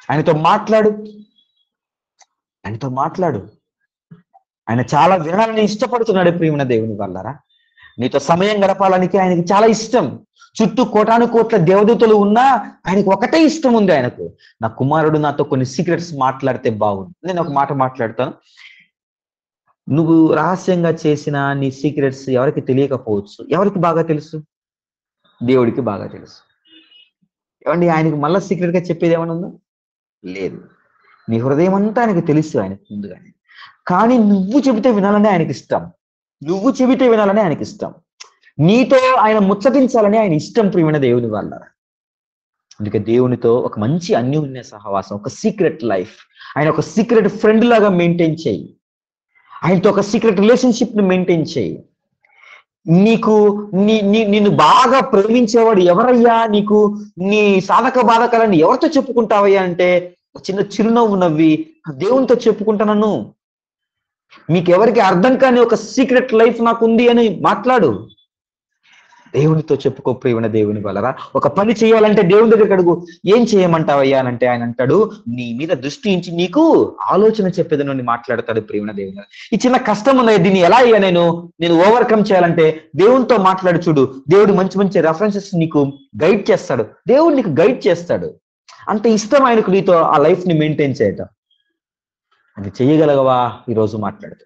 ఆయనతో మాట్లాడు. ఆయన చాలా వినాలని ఇష్టపడుతున్నాడు ప్రియమైన దేవుని వల్లరా. నీతో సమయం గడపాలనికి ఆయనకి చాలా ఇష్టం. చుట్టూ కోటాను కోట్ల దేవదూతలు ఉన్నా ఆయనకు ఒకటే ఇష్టం ఉంది. ఆయనకు నా కుమారుడు నాతో కొన్ని సీక్రెట్స్ మాట్లాడితే బాగుంది. నేను ఒక మాట మాట్లాడతాను. నువ్వు రహస్యంగా చేసిన నీ సీక్రెట్స్ ఎవరికి తెలియకపోవచ్చు. ఎవరికి బాగా తెలుసు? దేవుడికి బాగా తెలుసు. ఏమండి, ఆయనకి మళ్ళీ సీక్రెట్ గా చెప్పేది ఏమైనా ఉందా? లేదు. నీ హృదయం అంతా ఆయనకి తెలుసు, ఆయనకు ముందుగానే. కానీ నువ్వు చెబితే వినాలని ఆయనకి ఇష్టం. నీతో ఆయన ముచ్చటించాలని ఆయన ఇష్టం ప్రియమైన దేవుని వల్ల. అందుకే దేవునితో ఒక మంచి అన్యోన్య సహవాసం, ఒక సీక్రెట్ లైఫ్, ఆయన ఒక సీక్రెట్ ఫ్రెండ్ లాగా మెయింటైన్ చేయి. ఆయనతో ఒక సీక్రెట్ రిలేషన్షిప్ ని మెయింటైన్ చేయి. నీకు నిన్ను బాగా ప్రేమించేవాడు ఎవరయ్యా, నీకు నీ సాధక బాధకాలని ఎవరితో చెప్పుకుంటావయ్యా అంటే చిన్న చిరునవ్వు నవ్వి దేవునితో చెప్పుకుంటానను. మీకెవరికి అర్థం కాని ఒక సీక్రెట్ లైఫ్ నాకు ఉంది అని మాట్లాడు. దేవునితో చెప్పుకో ప్రియమైన దేవుని వలన. ఒక పని చేయాలంటే దేవుని దగ్గరికి అడుగు. ఏం చేయమంటావయ్యా అని అంటే ఆయన అంటాడు, నీ మీద దృష్టి ఉంచి నీకు ఆలోచన చెప్పేదని మాట్లాడతాడు ప్రియమైన దేవుని. ఈ చిన్న కష్టం ఉన్నది, దీన్ని ఎలా అయ్యా నేను ఓవర్కమ్ చేయాలంటే దేవునితో మాట్లాడు చూడు. దేవుడు మంచి మంచి రెఫరెన్సెస్ నీకు గైడ్ చేస్తాడు. దేవుడు నీకు గైడ్ చేస్తాడు. అంత ఇష్టం ఆయనకు నీతో ఆ లైఫ్ ని మెయింటైన్ చేయటం. అది చెయ్యగలగవా? ఈరోజు మాట్లాడుతాడు.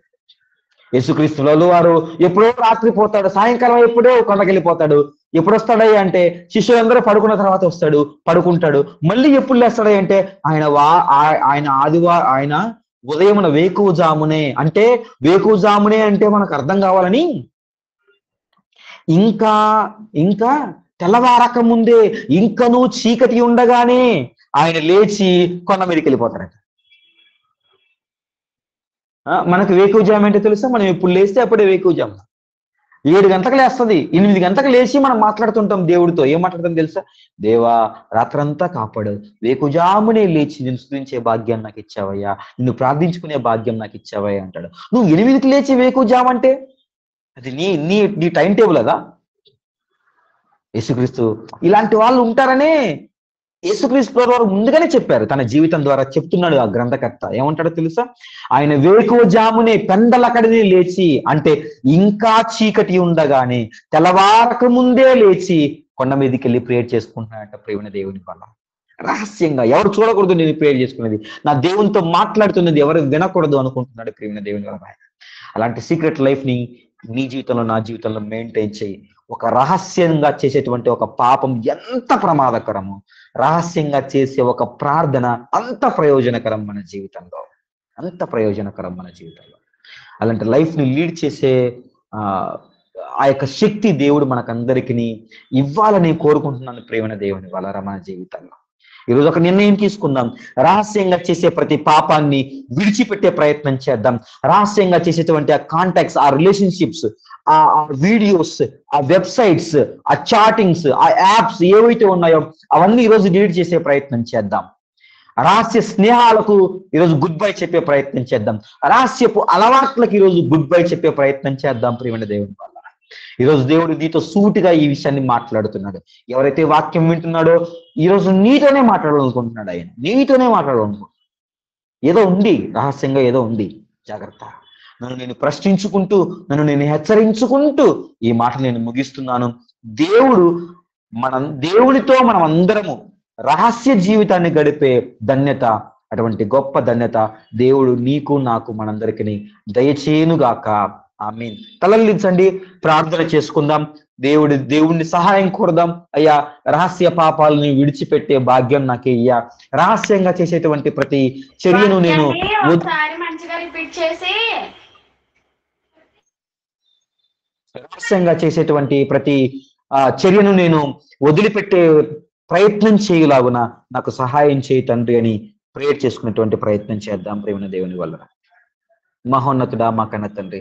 యేసుక్రీస్తులలో వారు ఎప్పుడో రాత్రి పోతాడు, సాయంకాలం ఎప్పుడో కొండకెళ్ళిపోతాడు. ఎప్పుడు వస్తాడయ్యా అంటే శిష్యులందరూ పడుకున్న తర్వాత వస్తాడు, పడుకుంటాడు. మళ్ళీ ఎప్పుడు లేస్తాడయ్యా అంటే ఆయన ఉదయమున వేకువజామునే. అంటే వేకువజామునే అంటే మనకు అర్థం కావాలని ఇంకా ఇంకా తెల్లవారక ముందే, ఇంకనూ చీకటి ఉండగానే ఆయన లేచి కొండ మీదకి వెళ్ళిపోతాడట. మనకు వేకువజాము అంటే తెలుసా? మనం ఎప్పుడు లేస్తే అప్పుడే వేకువజాము. 7 గంటలకు లేస్తుంది, 8 గంటలకు లేచి మనం మాట్లాడుతుంటాం దేవుడితో. ఏం మాట్లాడతాం తెలుసా? దేవా, రాత్రంతా కాపాడు, వేకువజామునే లేచి నిన్ను స్తుతించే భాగ్యం నాకు ఇచ్చావయ్యా, నిన్ను ప్రార్థించుకునే భాగ్యం నాకు ఇచ్చావయ్యా అంటాడు. నువ్వు 8కి లేచి వేకువజాము అంటే అది నీ నీ నీ టైం టేబుల్ అదా? యేసుక్రీస్తు ఇలాంటి వాళ్ళు ఉంటారనే యేసుక్రీస్తు వారు ముందుగానే చెప్పారు. తన జీవితం ద్వారా చెప్తున్నాడు ఆ గ్రంథకర్త. ఏమంటాడో తెలుసా? ఆయన వేకువజామునే పెందలకడనే లేచి, అంటే ఇంకా చీకటి ఉండగానే తెల్లవారక ముందే లేచి కొండ మీదకి వెళ్ళి ప్రేయర్ చేసుకుంటున్నాడంట ప్రియమైన దేవుని వల్ల. రహస్యంగా ఎవరు చూడకూడదు నేను ప్రేయర్ చేసుకునేది, నా దేవునితో మాట్లాడుతున్నది ఎవరు వినకూడదు అనుకుంటున్నాడు ప్రియమైన దేవుని వల్ల. అలాంటి సీక్రెట్ లైఫ్ ని నీ జీవితంలో, నా జీవితంలో మెయింటైన్ చేయి. ఒక రహస్యంగా చేసేటువంటి ఒక పాపం ఎంత ప్రమాదకరమో, రహస్యంగా చేసే ఒక ప్రార్థన అంత ప్రయోజనకరం మన జీవితంలో, అంత ప్రయోజనకరం మన జీవితంలో. అలాంటి లైఫ్ ని లీడ్ చేసే ఆ యొక్క శక్తి దేవుడు మనకందరికీ ఇవ్వాలని కోరుకుంటున్నాను ప్రియమైన దేవుని వల్ల మన జీవితంలో. ఈరోజు ఒక నిర్ణయం తీసుకుందాం. రహస్యంగా చేసే ప్రతి పాపాన్ని విడిచిపెట్టే ప్రయత్నం చేద్దాం. రహస్యంగా చేసేటువంటి ఆ కాంటాక్ట్స్, ఆ రిలేషన్షిప్స్, ఆ వీడియోస్, ఆ వెబ్సైట్స్, ఆ చాటింగ్స్, ఆ యాప్స్ ఏవైతే ఉన్నాయో అవన్నీ ఈరోజు డిలీట్ చేసే ప్రయత్నం చేద్దాం. రహస్య స్నేహాలకు ఈరోజు గుడ్ బై చెప్పే ప్రయత్నం చేద్దాం. రహస్యపు అలవాట్లకు ఈరోజు గుడ్ బై చెప్పే ప్రయత్నం చేద్దాం ప్రియమైన దేవుని వల్ల. ఈరోజు దేవుడు నీతో సూటిగా ఈ విషయాన్ని మాట్లాడుతున్నాడు. ఎవరైతే వాక్యం వింటున్నాడో ఈరోజు నీతోనే మాట్లాడాలనుకుంటున్నాడు. ఆయన నీతోనే మాట్లాడాలనుకుంటున్నాడు. ఏదో ఉంది, రహస్యంగా ఏదో ఉంది, జాగ్రత్త. నన్ను నేను ప్రశ్నించుకుంటూ, నన్ను నేను హెచ్చరించుకుంటూ ఈ మాట నేను ముగిస్తున్నాను. దేవునితో మనం అందరము రహస్య జీవితాన్ని గడిపే ధన్యత, అటువంటి గొప్ప ధన్యత దేవుడు నీకు నాకు మనందరికీ దయచేయునుగాక. ఆమేన్. తలలించండి, ప్రార్థన చేసుకుందాం. దేవుణ్ణి సహాయం కోరదాం. అయ్యా, రహస్య పాపాలని విడిచిపెట్టే భాగ్యం నాకు అయ్యా. రహస్యంగా చేసేటువంటి ప్రతి చర్యను నేను రహస్యంగా చేసేటువంటి ప్రతి చర్యను నేను వదిలిపెట్టే ప్రయత్నం చేయలాగున నాకు సహాయం చేయి తండ్రి అని ప్రేయర్ చేసుకునేటువంటి ప్రయత్నం చేద్దాం ప్రేమ దేవుని వల్ల. మహోన్నతుడా, మా కన్న తండ్రి,